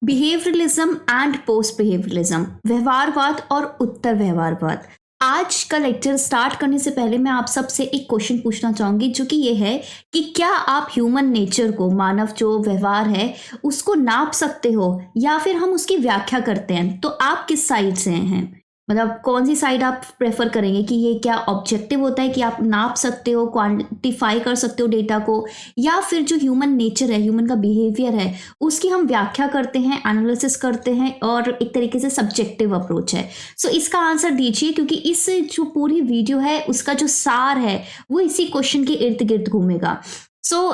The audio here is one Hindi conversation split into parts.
बिहेवियरलिज्म एंड पोस्ट बिहेवियरलिज्म, व्यवहारवाद और उत्तर व्यवहारवाद। आज का लेक्चर स्टार्ट करने से पहले मैं आप सबसे एक क्वेश्चन पूछना चाहूंगी, जो कि ये है कि क्या आप ह्यूमन नेचर को, मानव जो व्यवहार है उसको नाप सकते हो या फिर हम उसकी व्याख्या करते हैं? तो आप किस साइड से हैं? मतलब कौन सी साइड आप प्रेफर करेंगे कि ये क्या ऑब्जेक्टिव होता है कि आप नाप सकते हो, क्वांटिफाई कर सकते हो डेटा को, या फिर जो ह्यूमन नेचर है, ह्यूमन का बिहेवियर है, उसकी हम व्याख्या करते हैं, एनालिसिस करते हैं और एक तरीके से सब्जेक्टिव अप्रोच है? सो इसका आंसर दीजिए, क्योंकि इस जो पूरी वीडियो है उसका जो सार है वो इसी क्वेश्चन के इर्द गिर्द घूमेगा।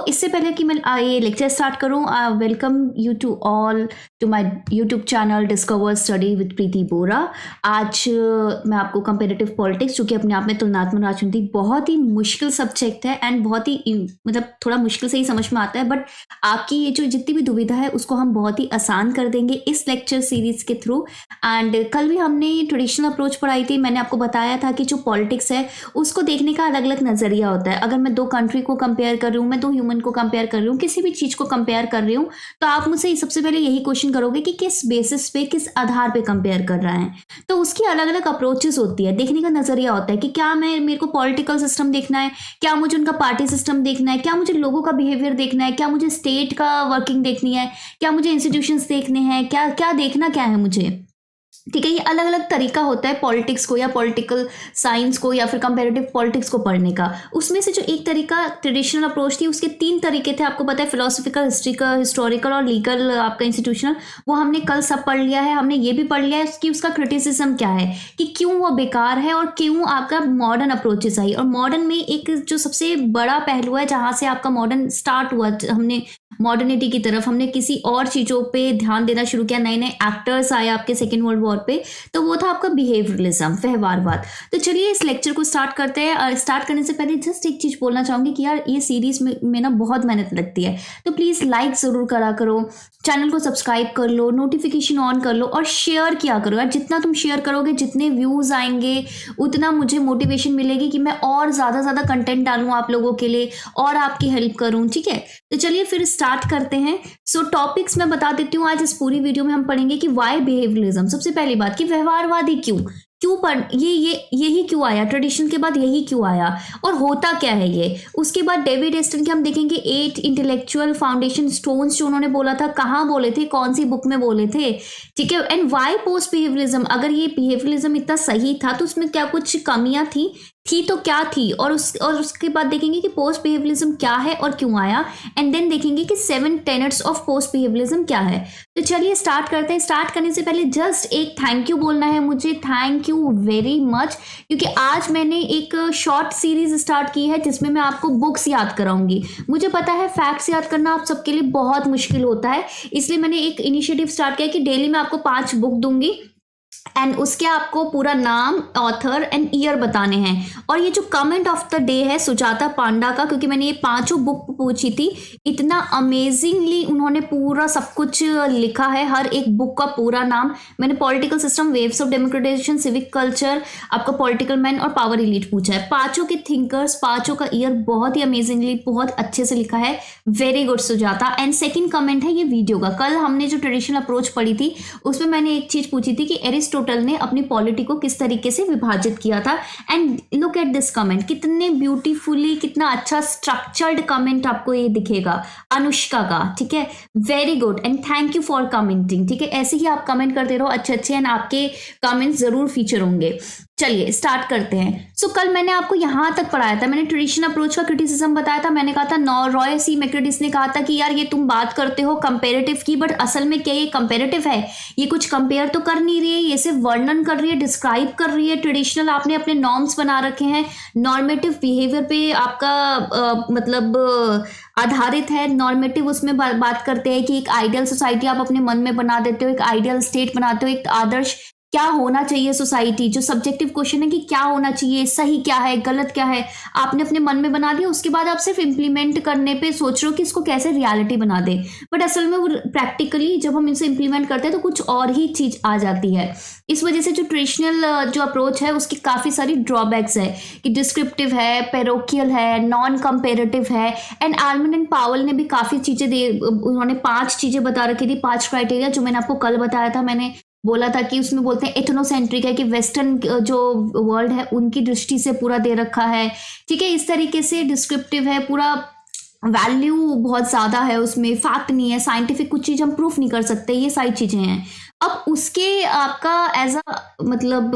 इससे पहले कि मैं ये लेक्चर स्टार्ट करूं, welcome you to all to my YouTube channel discover study with Preeti Bora. आज मैं आपको कंपेरेटिव पॉलिटिक्स, जो कि अपने आप में तुलनात्मक राजनीति बहुत ही मुश्किल सब्जेक्ट है एंड बहुत ही मतलब थोड़ा मुश्किल से ही समझ में आता है, बट आपकी ये जो जितनी भी दुविधा है उसको हम बहुत ही आसान कर देंगे इस लेक्चर सीरीज के थ्रू। एंड कल भी हमने ट्रेडिशनल अप्रोच पढ़ाई थी। मैंने आपको बताया था कि जो पॉलिटिक्स है उसको देखने का अलग अलग नजरिया होता है। अगर मैं दो कंट्री को कंपेयर कर रही हूँ, मैं दो ह्यूमन को कंपेयर कर रही हूँ, किसी भी चीज को कंपेयर कर रही हूँ, तो आप मुझसे सबसे पहले यही क्वेश्चन करोगे कि किस बेसिस पे, किस आधार पे कंपेयर कर रहा है। तो उसकी अलग अलग अप्रोचेस होती है, देखने का नजरिया होता है कि क्या मेरे को पॉलिटिकल सिस्टम देखना है, क्या मुझे उनका पार्टी सिस्टम देखना है, क्या मुझे लोगों का बिहेवियर देखना है, क्या मुझे स्टेट का वर्किंग देखनी है, क्या मुझे इंस्टीट्यूशंस देखने हैं, क्या क्या देखना क्या है मुझे। ठीक है, ये अलग अलग तरीका होता है पॉलिटिक्स को या पॉलिटिकल साइंस को या फिर कंपैरेटिव पॉलिटिक्स को पढ़ने का। उसमें से जो एक तरीका ट्रेडिशनल अप्रोच थी, उसके तीन तरीके थे, आपको पता है, फिलोसफिकल, हिस्टोरिकल और लीगल, आपका इंस्टीट्यूशनल। वो हमने कल सब पढ़ लिया है। हमने ये भी पढ़ लिया है कि उसका क्रिटिसिज्म क्या है, कि क्यों वो बेकार है और क्यों आपका मॉडर्न अप्रोचेस आई। और मॉडर्न में एक जो सबसे बड़ा पहलू है जहां से आपका मॉडर्न स्टार्ट हुआ, हमने मॉडर्निटी की तरफ, हमने किसी और चीजों पे ध्यान देना शुरू किया, नए नए एक्टर्स आए आपके सेकेंड वर्ल्ड वॉर पे, तो वो था आपका बिहेवियरलिज्म, व्यवहारवाद। तो चलिए इस लेक्चर को स्टार्ट करते हैं। स्टार्ट करने से पहले जस्ट एक चीज बोलना चाहूंगी कि यार ये सीरीज में ना बहुत मेहनत लगती है, तो प्लीज लाइक जरूर करा करो, चैनल को सब्सक्राइब कर लो, नोटिफिकेशन ऑन कर लो और शेयर किया करो यार। जितना तुम शेयर करोगे, जितने व्यूज आएंगे, उतना मुझे मोटिवेशन मिलेगी कि मैं और ज्यादा कंटेंट डालूं आप लोगों के लिए और आपकी हेल्प करूं। ठीक है, तो चलिए फिर स्टार्ट करते हैं। टॉपिक्स मैं बता देती हूँ। आज इस पूरी वीडियो में हम पढ़ेंगे कि वाई बिहेवियरलिज्म। सबसे पहली बात कि व्यवहारवादी क्यों क्यों पढ़ यही क्यों आया, ट्रेडिशन के बाद यही क्यों आया और होता क्या है ये। उसके बाद डेविड एस्टन के हम देखेंगे 8 इंटेलेक्चुअल फाउंडेशन स्टोन्स, जो उन्होंने बोला था, कहाँ बोले थे, कौन सी बुक में बोले थे। ठीक है, एंड वाई पोस्ट बिहेवियरलिज्म। अगर ये बिहेवियरलिज्म इतना सही था तो उसमें क्या कुछ कमियां थी तो क्या थी, और उसके बाद देखेंगे कि पोस्ट बिहेवियरलिज्म क्या है और क्यों आया। एंड देन देखेंगे कि 7 टेनेट्स ऑफ पोस्ट बिहेवियरलिज्म क्या है। तो चलिए स्टार्ट करते हैं। स्टार्ट करने से पहले जस्ट एक थैंक यू बोलना है मुझे, थैंक यू वेरी मच, क्योंकि आज मैंने एक शॉर्ट सीरीज स्टार्ट की है जिसमें मैं आपको बुक्स याद कराऊंगी। मुझे पता है फैक्ट्स याद करना आप सबके लिए बहुत मुश्किल होता है, इसलिए मैंने एक इनिशिएटिव स्टार्ट किया कि डेली मैं आपको 5 बुक दूंगी एंड उसके आपको पूरा नाम, ऑथर एंड ईयर बताने हैं। और ये जो कमेंट ऑफ द डे है सुजाता पांडा का, क्योंकि मैंने ये 5 बुक पूछी थी, इतना अमेजिंगली उन्होंने पूरा सब कुछ लिखा है, हर एक बुक का पूरा नाम। मैंने political system, waves of democratisation, civic culture, आपका पॉलिटिकल मैन और पावर इलीट पूछा है। 5 के थिंकर्स, 5 का ईयर बहुत ही अमेजिंगली, बहुत अच्छे से लिखा है। Very good Sujata. And second comment है ये वीडियो का। कल हमने जो ट्रेडिशनल अप्रोच पढ़ी थी उसमें मैंने एक चीज पूछी थी कि एरिस्टोटल ने अपनी पॉलिटी को किस तरीके से विभाजित किया था। And look at this comment, कितने ब्यूटीफुली, कितना अच्छा स्ट्रक्चर्ड कमेंट आपको ये दिखेगा अनुष्का का। ठीक है, very good and thank you for commenting. ठीक है, ऐसे ही आप कमेंट करते रहो अच्छे एंड आपके कमेंट्स जरूर फीचर होंगे। चलिए स्टार्ट करते हैं। कल मैंने आपको यहां तक पढ़ाया था, मैंने ट्रेडिशनल अप्रोच का क्रिटिसिज्म बताया था। मैंने कहा था रॉय सी मैक्रेटिस ने कहा था कि यार ये तुम बात करते हो कंपेरेटिव की, बट असल में क्या ये कंपेरेटिव है? ये कुछ कंपेयर तो कर नहीं रही है, ये सिर्फ वर्णन कर रही है, डिस्क्राइब कर रही है। ट्रेडिशनल आपने अपने नॉर्म्स बना रखे हैं, नॉर्मेटिव बिहेवियर पे आपका मतलब आधारित है। नॉर्मेटिव उसमें बात करते हैं कि एक आइडियल सोसाइटी आप अपने मन में बना देते हो, एक आइडियल स्टेट बनाते हो, एक आदर्श क्या होना चाहिए सोसाइटी, जो सब्जेक्टिव क्वेश्चन है कि क्या होना चाहिए, सही क्या है, गलत क्या है, आपने अपने मन में बना दिया, उसके बाद आप सिर्फ इम्प्लीमेंट करने पे सोच रहे हो कि इसको कैसे रियलिटी बना दे, बट असल में वो प्रैक्टिकली जब हम इसे इम्प्लीमेंट करते हैं तो कुछ और ही चीज आ जाती है। इस वजह से जो ट्रेडिशनल जो अप्रोच है उसकी काफ़ी सारी ड्रॉबैक्स है कि डिस्क्रिप्टिव है, पैरोकियल है, नॉन कंपेरेटिव है। एंड आर्मन एंड पावल ने भी काफ़ी चीज़ें दे, उन्होंने 5 चीज़ें बता रखी थी, 5 क्राइटेरिया, जो मैंने आपको कल बताया था। मैंने बोला था कि उसमें बोलते हैं एथनोसेंट्रिक है, कि वेस्टर्न जो वर्ल्ड है उनकी दृष्टि से पूरा दे रखा है, ठीक है। इस तरीके से डिस्क्रिप्टिव है, पूरा वैल्यू बहुत ज़्यादा है उसमें, फैक्ट नहीं है, साइंटिफिक कुछ चीज़ हम प्रूफ नहीं कर सकते, ये सारी चीज़ें हैं। अब उसके आपका एज अ मतलब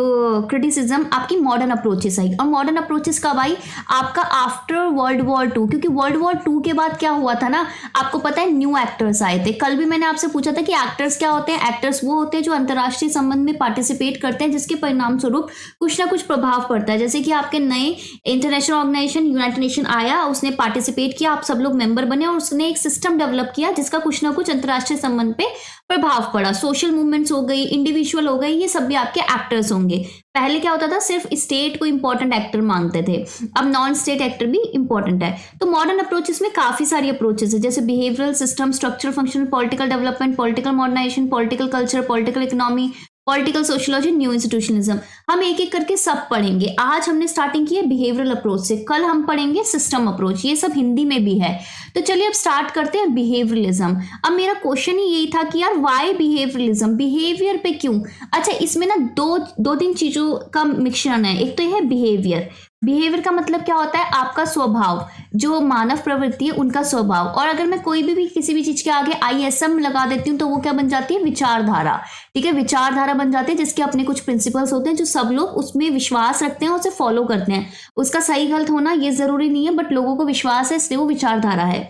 क्रिटिसिज्म आपकी मॉडर्न अप्रोचेस आई, और मॉडर्न अप्रोचेस कब आई? आपका आफ्टर वर्ल्ड वॉर 2, क्योंकि वर्ल्ड वॉर 2 के बाद क्या हुआ था ना, आपको पता है न्यू एक्टर्स आए थे। कल भी मैंने आपसे पूछा था कि एक्टर्स क्या होते हैं। एक्टर्स वो होते हैं जो अंतर्राष्ट्रीय संबंध में पार्टिसिपेट करते हैं, जिसके परिणाम स्वरूप कुछ ना कुछ प्रभाव पड़ता है। जैसे कि आपके नए इंटरनेशनल ऑर्गेनाइजेशन यूनाइटेड नेशन आया, उसने पार्टिसिपेट किया, आप सब लोग मेंबर बने, और उसने एक सिस्टम डेवलप किया जिसका कुछ ना कुछ अंतर्राष्ट्रीय संबंध पे प्रभाव पड़ा। सोशल मूवमेंट्स हो गई, इंडिविजुअल हो गई, ये सब भी आपके एक्टर्स होंगे। पहले क्या होता था, सिर्फ स्टेट को इंपॉर्टेंट एक्टर मानते थे, अब नॉन स्टेट एक्टर भी इंपॉर्टेंट है। तो मॉडर्न अप्रोचेस में काफी सारी अप्रोचेस है, जैसे behavioural system, structural functional, political development, political modernisation, political culture, political economy, political sociology, new institutionalism. हम एक एक करके सब पढ़ेंगे। आज हमने स्टार्टिंग की है बिहेवियरल अप्रोच से, कल हम पढ़ेंगे सिस्टम अप्रोच, ये सब हिंदी में भी है। तो चलिए अब स्टार्ट करते हैं बिहेवियरलिज्म। अब मेरा क्वेश्चन ही यही था कि यार वाई बिहेवियरलिज्म, बिहेवियर पे क्यों? अच्छा, इसमें ना दो तीन चीजों का मिश्रण है। एक तो यह है बिहेवियर। बिहेवियर का मतलब क्या होता है? आपका स्वभाव, जो मानव प्रवृत्ति है उनका स्वभाव। और अगर मैं कोई भी किसी भी चीज के आगे ISM लगा देती हूँ तो वो क्या बन जाती है? विचारधारा। ठीक है, विचारधारा बन जाती है जिसके अपने कुछ प्रिंसिपल्स होते हैं, जो सब लोग उसमें विश्वास रखते हैं और उसे फॉलो करते हैं। उसका सही गलत होना ये जरूरी नहीं है, बट लोगों को विश्वास है, इसलिए वो विचारधारा है।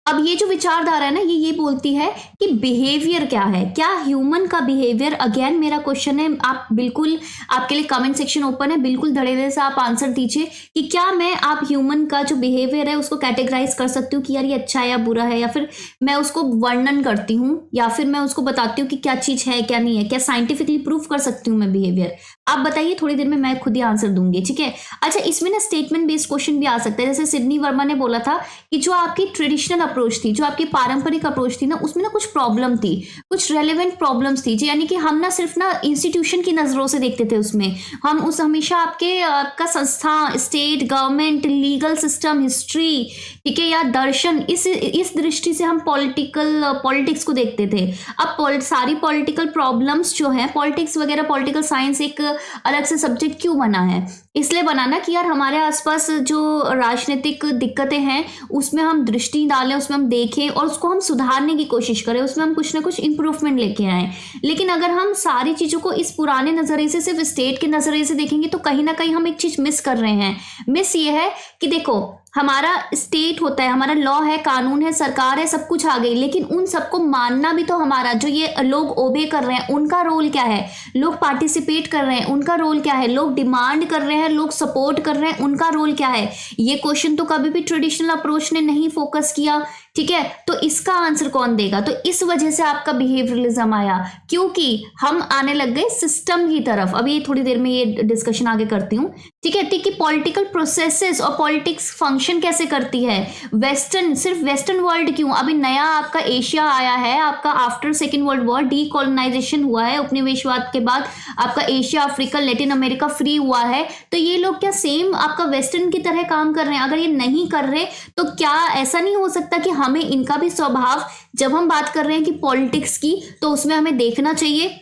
अब ये जो विचारधारा है ना, ये बोलती है कि बिहेवियर क्या है, क्या ह्यूमन का बिहेवियर। अगेन मेरा क्वेश्चन है, आप बिल्कुल, आपके लिए कमेंट सेक्शन ओपन है, बिल्कुल धड़ेले से आप आंसर दीजिए कि क्या मैं आप ह्यूमन का जो बिहेवियर है उसको कैटेगराइज कर सकती हूँ कि यार ये अच्छा है या बुरा है, या फिर मैं उसको वर्णन करती हूँ, या फिर मैं उसको बताती हूँ कि क्या चीज है क्या नहीं है, क्या साइंटिफिकली प्रूफ कर सकती हूँ मैं बिहेवियर? आप बताइए, थोड़ी देर में मैं खुद ही आंसर दूंगी, ठीक है। अच्छा, इसमें ना स्टेटमेंट बेस्ड क्वेश्चन भी आ सकता है। जैसे सिडनी वर्मा ने बोला था कि जो आपकी ट्रेडिशनल अप्रोच थी, जो आपकी पारंपरिक अप्रोच थी ना, उसमें ना कुछ प्रॉब्लम थी, कुछ रेलेवेंट प्रॉब्लम्स थी, यानी कि हम ना सिर्फ ना इंस्टीट्यूशन की नजरों से देखते थे उसमें, हम उस हमेशा आपका संस्था, state, government, legal system, history, ठीक है, या दर्शन, इस दृष्टि से हम पॉलिटिक्स को देखते थे। अब सारी पॉलिटिकल प्रॉब्लम्स जो है, पॉलिटिक्स वगैरह, पॉलिटिकल साइंस एक अलग से सब्जेक्ट क्यों बना है? इसलिए बनाना कि यार हमारे आसपास जो राजनीतिक दिक्कतें हैं उसमें हम दृष्टि डालें, उसमें हम देखें और उसको हम सुधारने की कोशिश करें, उसमें हम कुछ ना कुछ इंप्रूवमेंट लेके आए। लेकिन अगर हम सारी चीज़ों को इस पुराने नज़रिए से, सिर्फ स्टेट के नज़रिए से देखेंगे तो कहीं ना कहीं हम एक चीज़ मिस कर रहे हैं। मिस ये है कि देखो, हमारा स्टेट होता है, हमारा लॉ है, कानून है, सरकार है, सब कुछ आ गई, लेकिन उन सबको मानना भी तो हमारा, जो ये लोग ओबे कर रहे हैं उनका रोल क्या है, लोग पार्टिसिपेट कर रहे हैं उनका रोल क्या है, लोग डिमांड कर रहे हैं, लोग सपोर्ट कर रहे हैं, उनका रोल क्या है? ये क्वेश्चन तो कभी भी ट्रेडिशनल अप्रोच ने नहीं फोकस किया, ठीक है। तो इसका आंसर कौन देगा? तो इस वजह से आपका बिहेवियरलिज्म आया, क्योंकि हम आने लग गए सिस्टम की तरफ। अभी थोड़ी देर में ये डिस्कशन आगे करती हूँ, ठीक है। कि पॉलिटिकल प्रोसेसेस और पॉलिटिक्स फंक्शन कैसे करती है। वेस्टर्न, सिर्फ वेस्टर्न वर्ल्ड क्यों, अभी नया आपका एशिया आया है, आपका after second world war decolonisation हुआ है, उपनिवेशवाद के बाद आपका Asia, Africa, Latin America free हुआ है। तो ये लोग क्या सेम आपका वेस्टर्न की तरह काम कर रहे हैं? अगर ये नहीं कर रहे तो क्या ऐसा नहीं हो सकता कि हमें इनका भी स्वभाव, जब हम बात कर रहे हैं कि पॉलिटिक्स की, तो उसमें हमें देखना चाहिए?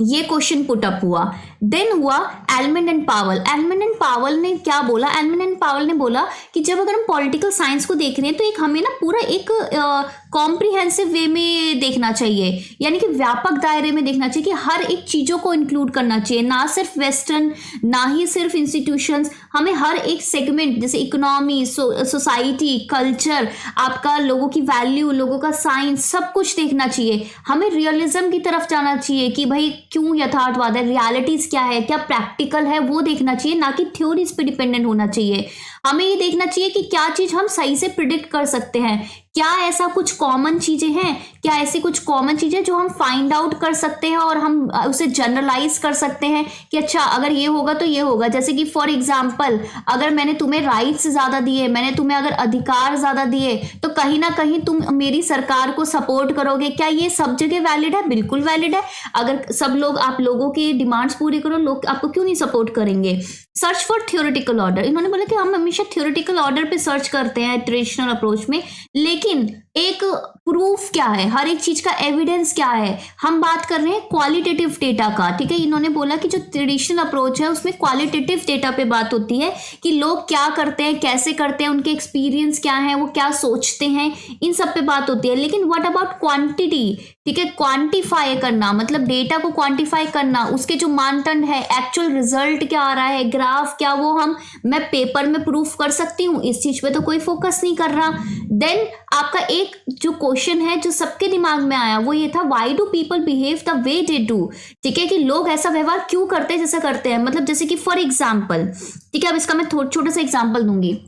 ये क्वेश्चन पुट अप हुआ। देन हुआ एल्मंड एंड पावल। एल्मंड एंड पावल ने क्या बोला? एल्मंड एंड पावल ने बोला कि जब अगर हम पॉलिटिकल साइंस को देख रहे हैं तो एक हमें ना पूरा एक कॉम्प्रिहेंसिव वे में देखना चाहिए, यानी कि व्यापक दायरे में देखना चाहिए, कि हर एक चीज़ों को इंक्लूड करना चाहिए, ना सिर्फ वेस्टर्न, ना ही सिर्फ इंस्टीट्यूशंस, हमें हर एक सेगमेंट, जैसे इकोनॉमी, सोसाइटी, कल्चर, आपका लोगों की वैल्यू, लोगों का साइंस, सब कुछ देखना चाहिए। हमें रियलिज्म की तरफ जाना चाहिए कि भाई क्यों यथार्थवाद है, रियलिटीज क्या है, क्या प्रैक्टिकल है, वो देखना चाहिए, ना कि थ्योरीज पे डिपेंडेंट होना चाहिए। हमें ये देखना चाहिए कि क्या चीज़ हम सही से प्रिडिक्ट कर सकते हैं, क्या ऐसा कुछ कॉमन चीजें हैं, क्या ऐसी कुछ कॉमन चीजें जो हम फाइंड आउट कर सकते हैं और हम उसे जनरलाइज कर सकते हैं कि अच्छा अगर ये होगा तो ये होगा। जैसे कि फॉर एग्जांपल अगर मैंने तुम्हें राइट्स ज्यादा दिए, मैंने तुम्हें अगर अधिकार ज्यादा दिए, तो कहीं ना कहीं तुम मेरी सरकार को सपोर्ट करोगे। क्या ये सब जगह वैलिड है? बिल्कुल वैलिड है। अगर सब लोग आप लोगों की डिमांड्स पूरी करो, लोग आपको क्यों नहीं सपोर्ट करेंगे। सर्च फॉर थ्योरेटिकल ऑर्डर, इन्होंने बोला कि हम हमेशा थ्योरेटिकल ऑर्डर पे सर्च करते हैं ट्रेडिशनल अप्रोच में, लेकिन एक प्रूफ क्या है, हर एक चीज का एविडेंस क्या है। हम बात कर रहे हैं क्वालिटेटिव डेटा का, ठीक है। इन्होंने बोला कि जो ट्रेडिशनल अप्रोच है उसमें क्वालिटेटिव डेटा पे बात होती है कि लोग क्या करते हैं, कैसे करते हैं, उनके एक्सपीरियंस क्या है, वो क्या सोचते हैं, इन सब पे बात होती है। लेकिन व्हाट अबाउट क्वांटिटी, ठीक है, क्वांटिफाई करना, मतलब डेटा को क्वांटिफाई करना, उसके जो मानदंड है, एक्चुअल रिजल्ट क्या आ रहा है, ग्राफ क्या, वो मैं पेपर में प्रूफ कर सकती हूँ, इस चीज पे तो कोई फोकस नहीं कर रहा। देन आपका एक जो क्वेश्चन है जो सबके दिमाग में आया वो ये था, why do people behave the way they do, ठीक है, कि लोग ऐसा व्यवहार क्यों करते हैं जैसा करते हैं। मतलब जैसे कि फॉर एग्जाम्पल, ठीक है, अब इसका मैं छोटा सा एग्जाम्पल दूंगी।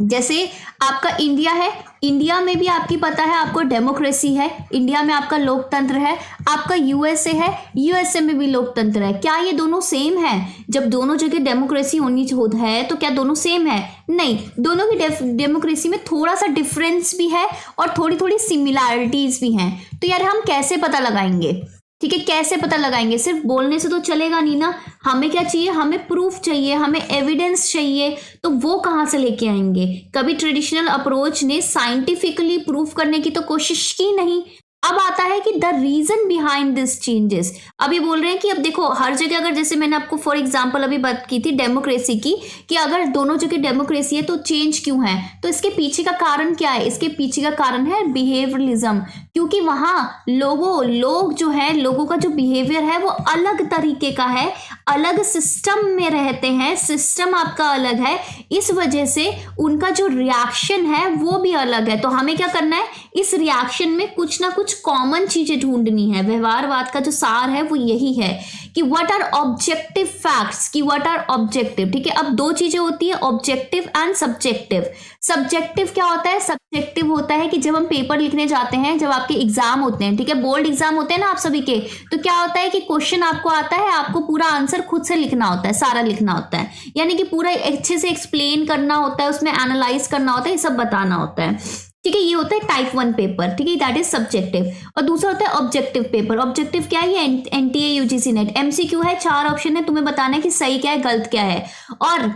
जैसे आपका इंडिया है, इंडिया में भी आपकी पता है आपको डेमोक्रेसी है, इंडिया में आपका लोकतंत्र है। आपका यूएसए है, यूएसए में भी लोकतंत्र है। क्या ये दोनों सेम है? जब दोनों जगह डेमोक्रेसी होनी है तो क्या दोनों सेम है? नहीं, दोनों की डेमोक्रेसी में थोड़ा सा डिफरेंस भी है और थोड़ी थोड़ी सिमिलैरिटीज भी हैं। तो यार हम कैसे पता लगाएंगे, ठीक है, कैसे पता लगाएंगे? सिर्फ बोलने से तो चलेगा नहीं ना। हमें क्या चाहिए? हमें प्रूफ चाहिए, हमें एविडेंस चाहिए। तो वो कहाँ से लेके आएंगे? कभी ट्रेडिशनल अप्रोच ने साइंटिफिकली प्रूफ करने की तो कोशिश की नहीं। अब आता है कि the reason behind this changes. अभी बोल रहे हैं कि अब देखो हर जगह, अगर जैसे मैंने आपको फॉर एग्जांपल अभी बात की थी डेमोक्रेसी की, कि अगर दोनों जगह डेमोक्रेसी है तो चेंज क्यों है? तो इसके पीछे का कारण क्या है? इसके पीछे का कारण है बिहेवियरलिज्म, क्योंकि वहां लोग जो है, लोगों का जो बिहेवियर है वो अलग तरीके का है, अलग सिस्टम में रहते हैं, सिस्टम आपका अलग है, इस वजह से उनका जो रिएक्शन है वो भी अलग है। तो हमें क्या करना है? इस रिएक्शन में कुछ ना कुछ कॉमन चीजें ढूंढनी है। व्यवहारवाद का जो सार है वो यही है कि व्हाट आर ऑब्जेक्टिव फैक्ट्स, कि व्हाट आर ऑब्जेक्टिव, ठीक है। अब दो चीजें होती है, ऑब्जेक्टिव एंड सब्जेक्टिव। सब्जेक्टिव क्या होता है? सब्जेक्टिव होता है कि जब हम पेपर लिखने जाते हैं, जब आपके एग्जाम होते हैं, ठीक है, बोर्ड एग्जाम होते हैं ना आप सभी के, तो क्या होता है कि क्वेश्चन आपको आता है, आपको पूरा आंसर खुद से लिखना होता है, सारा लिखना होता है, यानी कि पूरा अच्छे से एक्सप्लेन करना होता है, उसमें एनालाइज करना होता है, ये सब बताना होता है, ठीक है। ये होता है टाइप 1 पेपर, ठीक है, दैट इज सब्जेक्टिव। और दूसरा होता है ऑब्जेक्टिव पेपर। ऑब्जेक्टिव क्या है? ये एनटीए यूजीसी नेट एमसीक्यू है, 4 ऑप्शन है, तुम्हें बताना है कि सही क्या है, गलत क्या है। और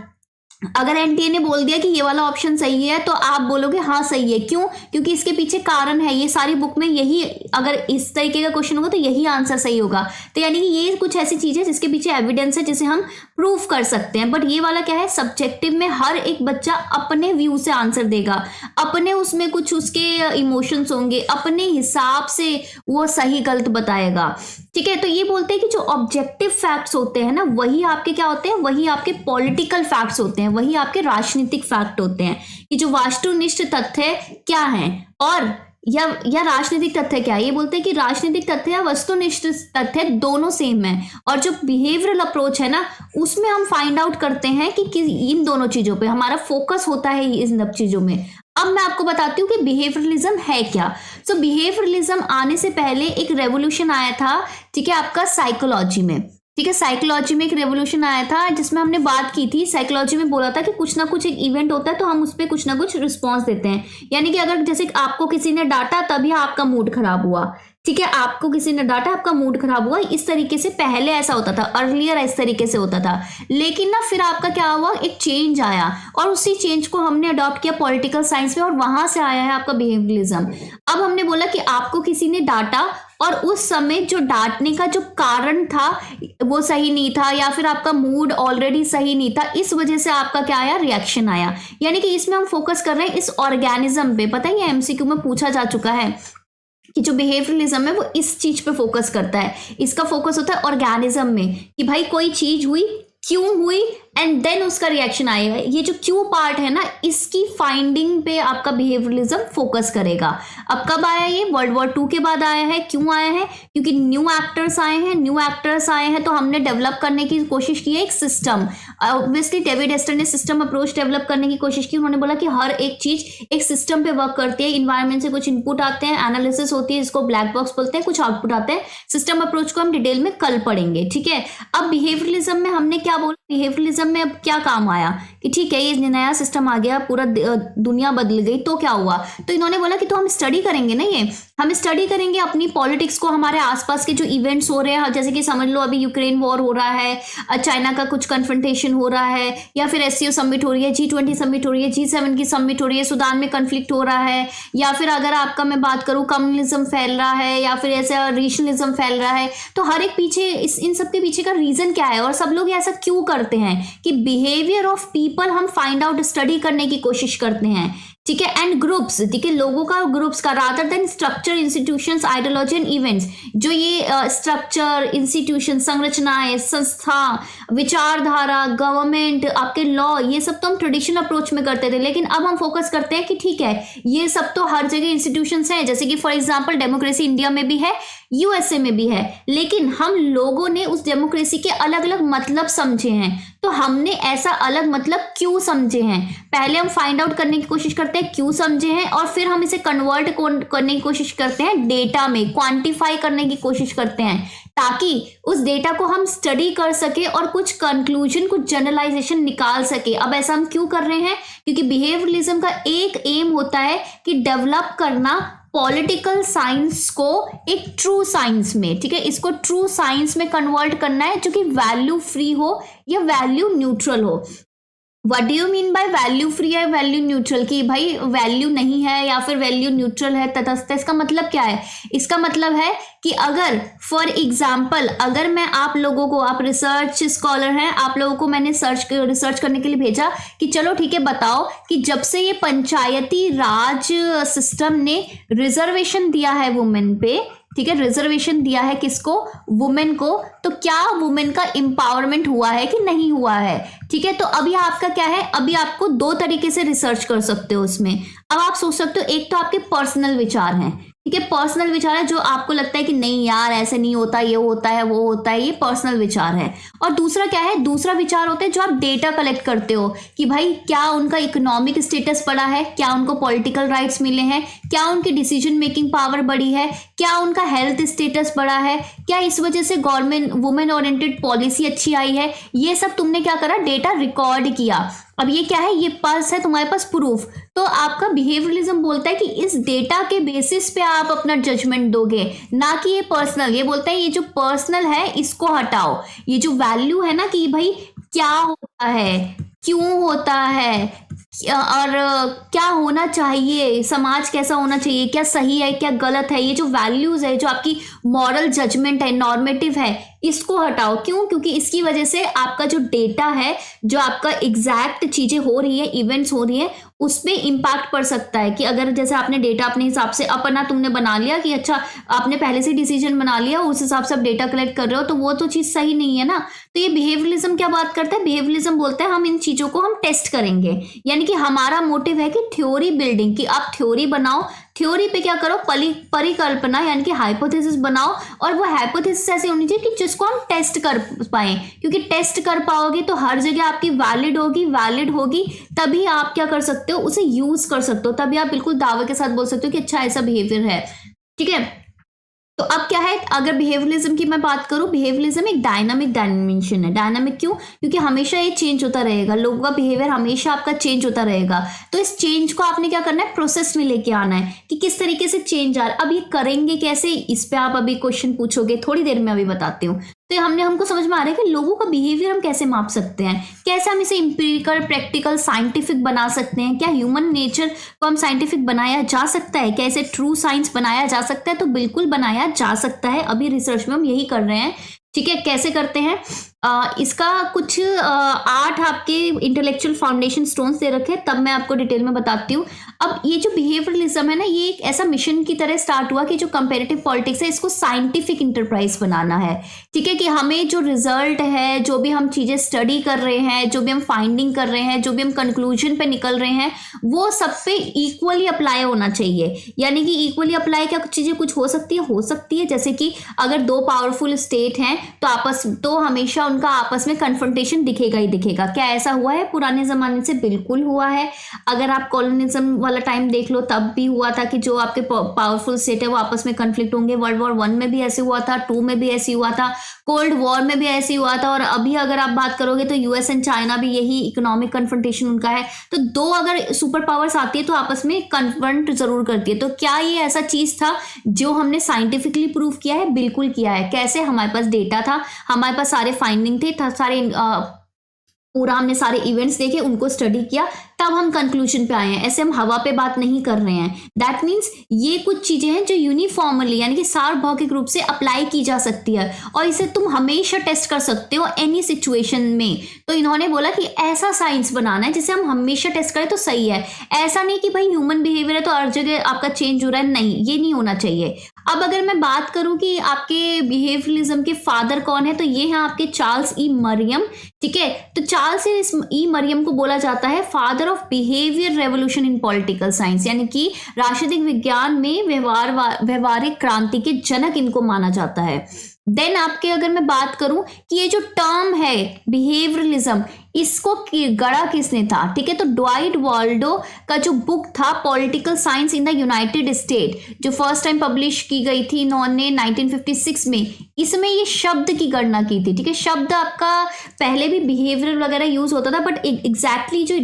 अगर एनटीए ने बोल दिया कि ये वाला ऑप्शन सही है तो आप बोलोगे हाँ सही है। क्यों? क्योंकि इसके पीछे कारण है, ये सारी बुक में यही, अगर इस तरीके का क्वेश्चन होगा तो यही आंसर सही होगा। तो यानी कि ये कुछ ऐसी चीज है जिसके पीछे एविडेंस है, जिसे हम प्रूफ कर सकते हैं। बट ये वाला क्या है? सब्जेक्टिव में हर एक बच्चा अपने व्यू से आंसर देगा, अपने उसमें कुछ उसके इमोशंस होंगे, अपने हिसाब से वो सही गलत बताएगा, ठीक है। तो ये बोलते हैं कि जो ऑब्जेक्टिव फैक्ट्स होते हैं ना, वही आपके क्या होते हैं? वही आपके पॉलिटिकल फैक्ट्स होते हैं, वही आपके राजनीतिक फैक्ट होते हैं, कि जो वास्तुनिष्ठ तथ्य क्या हैं और या राजनीतिक तथ्य क्या है। ये बोलते हैं कि राजनीतिक तथ्य या वस्तुनिष्ठ तथ्य दोनों सेम है, और जो बिहेवियरल अप्रोच है ना, उसमें हम फाइंड आउट करते हैं कि इन दोनों चीजों पे हमारा फोकस होता है, इन सब चीजों में। अब मैं आपको बताती हूँ कि बिहेवियरलिज्म है क्या। सो बिहेवियरलिज्म आने से पहले एक रेवोल्यूशन आया था, ठीक है, आपका साइकोलॉजी में, ठीक है, साइकोलॉजी में एक रेवोल्यूशन आया था जिसमें हमने बात की थी। साइकोलॉजी में बोला था कि कुछ ना कुछ एक इवेंट होता है तो हम उस पर कुछ ना कुछ रिस्पॉन्स देते हैं, यानी कि अगर जैसे आपको किसी ने डांटा तभी आपका मूड खराब हुआ, ठीक है, आपको किसी ने डांटा आपका मूड खराब हुआ, इस तरीके से पहले ऐसा होता था, अर्लियर इस तरीके से होता था। लेकिन ना फिर आपका क्या हुआ? एक चेंज आया, और उसी चेंज को हमने अडॉप्ट किया पॉलिटिकल साइंस में, और वहां से आया है आपका बिहेवियरलिज्म। अब हमने बोला कि आपको किसी ने डांटा और उस समय जो डांटने का जो कारण था वो सही नहीं था, या फिर आपका मूड ऑलरेडी सही नहीं था, इस वजह से आपका क्या आया? रिएक्शन आया। यानी कि इसमें हम फोकस कर रहे हैं इस ऑर्गेनिज्म पे। पता है ये एमसीक्यू में पूछा जा चुका है कि जो बिहेवियरलिज्म है वो इस चीज पे फोकस करता है, इसका फोकस होता है ऑर्गेनिज्म में, कि भाई कोई चीज हुई, क्यों हुई, एंड देन उसका रिएक्शन आएगा। ये जो क्यू पार्ट है ना, इसकी फाइंडिंग पे आपका बिहेवियरलिज्म फोकस करेगा। अब कब आया ये? वर्ल्ड वॉर 2 के बाद आया है। क्यों आया है? क्योंकि न्यू एक्टर्स आए हैं तो हमने डेवलप करने की कोशिश की है एक सिस्टम। ऑब्वियसली डेविड हेस्टर ने सिस्टम अप्रोच डेवलप करने की कोशिश की। उन्होंने बोला कि हर एक चीज एक सिस्टम पे वर्क करती है। इन्वायरमेंट से कुछ इनपुट आते हैं, एनालिसिस होती है, इसको ब्लैक बॉक्स बोलते हैं, कुछ आउटपुट आते हैं। सिस्टम अप्रोच को हम डिटेल में कल पढ़ेंगे, ठीक है। अब बिहेवियरलिज्म में हमने क्या बोला? बिहेवियरलिज्म में अब क्या काम आया कि ठीक है ये नया सिस्टम आ गया, पूरा दुनिया बदल गई, तो क्या हुआ? तो इन्होंने बोला कि तो हम स्टडी करेंगे ना, ये हम स्टडी करेंगे अपनी पॉलिटिक्स को, हमारे आसपास के जो इवेंट्स हो रहे हैं, जैसे कि समझ लो अभी यूक्रेन वॉर हो रहा है, चाइना का कुछ कन्फ्रंटेशन हो रहा है, या फिर एससीओ समिट हो रही है, G20 समिट हो रही है, G7 की समिट हो रही है, सूडान में कन्फ्लिक्ट हो रहा है, या फिर अगर आपका मैं बात करूं कम्युनिज्म फैल रहा है, या फिर ऐसा रीजनलिज्म फैल रहा है। तो हर एक पीछे इन सब के पीछे का रीजन क्या है और सब लोग ऐसा क्यों करते हैं कि बिहेवियर ऑफ पीपल हम फाइंड आउट, स्टडी करने की कोशिश करते हैं, ठीक है। एंड ग्रुप्स, ठीक है, लोगों का, ग्रुप्स का, rather than structure, institutions, ideology and events. जो ये स्ट्रक्चर, इंस्टीट्यूशन, संरचनाएं, संस्था, विचारधारा, गवर्नमेंट, आपके लॉ, ये सब तो हम ट्रेडिशनल अप्रोच में करते थे, लेकिन अब हम फोकस करते हैं कि ठीक है ये सब तो हर जगह इंस्टीट्यूशंस हैं, जैसे कि फॉर एग्जांपल डेमोक्रेसी इंडिया में भी है, यूएसए में भी है, लेकिन हम लोगों ने उस डेमोक्रेसी के अलग अलग मतलब समझे हैं। तो हमने ऐसा अलग मतलब क्यों समझे हैं? पहले हम फाइंड आउट करने की कोशिश करते हैं क्यों समझे हैं, और फिर हम इसे कन्वर्ट करने की कोशिश करते हैं डेटा में, क्वांटिफाई करने की कोशिश करते हैं, ताकि उस डेटा को हम स्टडी कर सके और कुछ कंक्लूजन, कुछ जनरलाइजेशन निकाल सके। अब ऐसा हम क्यों कर रहे हैं? क्योंकि बिहेवियरलिज्म का एक एम होता है कि डेवलप करना पॉलिटिकल साइंस को एक ट्रू साइंस में, ठीक है, इसको ट्रू साइंस में कन्वर्ट करना है जो कि वैल्यू फ्री हो या वैल्यू न्यूट्रल हो। What do you mean by value free या वैल्यू न्यूट्रल? कि भाई वैल्यू नहीं है या फिर वैल्यू न्यूट्रल है तटस्थ, इसका मतलब क्या है? इसका मतलब है कि अगर फॉर एग्जाम्पल, अगर मैं आप लोगों को, आप रिसर्च स्कॉलर हैं, आप लोगों को मैंने रिसर्च करने के लिए भेजा कि चलो ठीक है बताओ कि जब से ये पंचायती राज सिस्टम ने रिजर्वेशन दिया है वुमेन पे, ठीक है, रिजर्वेशन दिया है किसको? वुमेन को, तो क्या वुमेन का एम्पावरमेंट हुआ है कि नहीं हुआ है? ठीक है, तो अभी आपका क्या है, अभी आपको दो तरीके से रिसर्च कर सकते हो उसमें। अब आप सोच सकते हो, एक तो आपके पर्सनल विचार हैं, ठीक है, पर्सनल विचार है जो आपको लगता है कि नहीं यार ऐसे नहीं होता, ये होता है, वो होता है, ये पर्सनल विचार है। और दूसरा क्या है? दूसरा विचार होता है जो आप डेटा कलेक्ट करते हो कि भाई क्या उनका इकोनॉमिक स्टेटस बढ़ा है, क्या उनको पॉलिटिकल राइट्स मिले हैं, क्या उनकी डिसीजन मेकिंग पावर बढ़ी है, क्या उनका हेल्थ स्टेटस बढ़ा है, क्या इस वजह से गवर्नमेंट वुमेन ओरिएंटेड पॉलिसी अच्छी आई है। ये सब तुमने क्या करा? डेटा रिकॉर्ड किया। अब ये क्या है? ये पास है तुम्हारे पास प्रूफ। तो आपका बिहेवियरलिज्म बोलता है कि इस डेटा के बेसिस पे आप अपना जजमेंट दोगे, ना कि ये पर्सनल। ये बोलता है ये जो पर्सनल है इसको हटाओ, ये जो वैल्यू है ना कि भाई क्या होता है, क्यों होता है, और क्या होना चाहिए, समाज कैसा होना चाहिए, क्या सही है क्या गलत है, ये जो वैल्यूज है, जो आपकी मॉरल जजमेंट है, नॉर्मेटिव है, इसको हटाओ। क्यों? क्योंकि इसकी वजह से आपका जो डेटा है, जो आपका एग्जैक्ट चीजें हो रही है, इवेंट्स हो रही है, उस पर इम्पैक्ट पड़ सकता है। कि अगर जैसे आपने डेटा अपने हिसाब से अपना तुमने बना लिया कि अच्छा आपने पहले से डिसीजन बना लिया, उस हिसाब से आप डेटा कलेक्ट कर रहे हो, तो वो तो चीज़ सही नहीं है ना। तो ये बिहेवियरलिज्म क्या बात करता है? बिहेवियरलिज्म बोलता है हम इन चीज़ों को हम टेस्ट करेंगे, यानी कि हमारा मोटिव है कि थ्योरी बिल्डिंग, की आप थ्योरी बनाओ, थ्योरी पे क्या करो, परिकल्पना यानी कि हाइपोथेसिस बनाओ, और वो हाइपोथेसिस ऐसी होनी चाहिए कि जिसको हम टेस्ट कर पाए, क्योंकि टेस्ट कर पाओगे तो हर जगह आपकी वैलिड होगी, तभी आप क्या कर सकते हो, उसे यूज कर सकते हो, तभी आप बिल्कुल दावे के साथ बोल सकते हो कि अच्छा ऐसा बिहेवियर है, ठीक है। तो अब क्या है, अगर बिहेवियरलिज्म की मैं बात करूं, बिहेवियरलिज्म एक डायनामिक डायमेंशन है। डायनामिक क्यों? क्योंकि हमेशा ये चेंज होता रहेगा, लोगों का बिहेवियर हमेशा आपका चेंज होता रहेगा। तो इस चेंज को आपने क्या करना है, प्रोसेस में लेके आना है कि किस तरीके से चेंज आ रहा है। अब ये करेंगे कैसे, इस पे आप अभी क्वेश्चन पूछोगे, थोड़ी देर में अभी बताती हूँ। तो हमको समझ में आ रहा है कि लोगों का बिहेवियर हम कैसे माप सकते हैं, कैसे हम इसे इंपीरिकल, प्रैक्टिकल, साइंटिफिक बना सकते हैं। क्या ह्यूमन नेचर को हम साइंटिफिक बनाया जा सकता है? क्या इसे ट्रू साइंस बनाया जा सकता है? तो बिल्कुल बनाया जा सकता है। अभी रिसर्च में हम यही कर रहे हैं ठीक है, कैसे करते हैं? इसका कुछ 8 आपके इंटेलेक्चुअल फाउंडेशन स्टोन्स दे रखे हैं, तब मैं आपको डिटेल में बताती हूँ। अब ये जो बिहेवियरलिज्म है ना, ये एक ऐसा मिशन की तरह स्टार्ट हुआ कि जो कंपेरेटिव पॉलिटिक्स है इसको साइंटिफिक इंटरप्राइज बनाना है। ठीक है, कि हमें जो रिजल्ट है, जो भी हम चीजें स्टडी कर रहे हैं, जो भी हम फाइंडिंग कर रहे हैं, जो भी हम कंक्लूजन पे निकल रहे हैं, वो सब पे इक्वली अप्लाई होना चाहिए। यानी कि इक्वली अप्लाई क्या चीजें कुछ हो सकती है जैसे कि अगर दो पावरफुल स्टेट हैं तो हमेशा उनका आपस में कन्फ्रंटेशन दिखेगा ही दिखेगा। क्या ऐसा हुआ है पुराने जमाने से? बिल्कुल हुआ है। अगर आप कॉलोनिज्म वाला टाइम देख लो, तब भी हुआ था कि जो आपके पावरफुल स्टेट है वो आपस में कन्फ्लिक्ट होंगे। वर्ल्ड वॉर 1 में भी ऐसे हुआ था, 2 में भी ऐसे हुआ था, कोल्ड वॉर में भी ऐसे हुआ था, और अभी अगर आप बात करोगे तो यूएस एंड चाइना भी यही इकोनॉमिक कन्फ्रंटेशन उनका है। तो दो अगर सुपर पावर्स आती है तो आपस में कन्फ्रंट जरूर करती है। तो क्या ये ऐसा चीज था जो हमने साइंटिफिकली प्रूव किया है? बिल्कुल किया है। कैसे? हमारे पास डेटा था, हमारे पास सारे फाइंडिंग थे, सारे पूरा हमने सारे इवेंट्स देखे, उनको स्टडी किया, तब हम कंक्लूजन पे आए हैं। ऐसे हम हवा पे बात नहीं कर रहे हैं। दैट मीन्स ये कुछ चीजें हैं जो यूनिफॉर्मली यानी कि सार्वभौमिक रूप से अप्लाई की जा सकती है और इसे तुम हमेशा टेस्ट कर सकते हो एनी सिचुएशन में। तो इन्होंने बोला कि ऐसा साइंस बनाना है जिसे हम हमेशा टेस्ट करें तो सही है। ऐसा नहीं कि भाई ह्यूमन बिहेवियर है तो हर जगह आपका चेंज हो रहा है, नहीं, ये नहीं होना चाहिए। अब अगर मैं बात करूं कि आपके बिहेवियरिज्म के फादर कौन है, तो ये हैं आपके चार्ल्स ई मरियम। ठीक है, तो चार्ल्स ई मरियम को बोला जाता है father of behaviour revolution in political science, यानी कि राजनीतिक विज्ञान में व्यवहारिक क्रांति के जनक इनको माना जाता है। देन आपके अगर मैं बात करूं कि ये जो टर्म है बिहेवियरलिज्म, इसको गढ़ा किसने था? ठीक है, तो ड्वाइट वाल्डो का जो बुक था political science in the United state, जो फर्स्ट टाइम पब्लिश की गई थी इन्होंने 1956 में, इसमें ये शब्द की गणना की थी। ठीक है, शब्द आपका पहले भी बिहेवियर वगैरह यूज होता था, बट एग्जैक्टली जो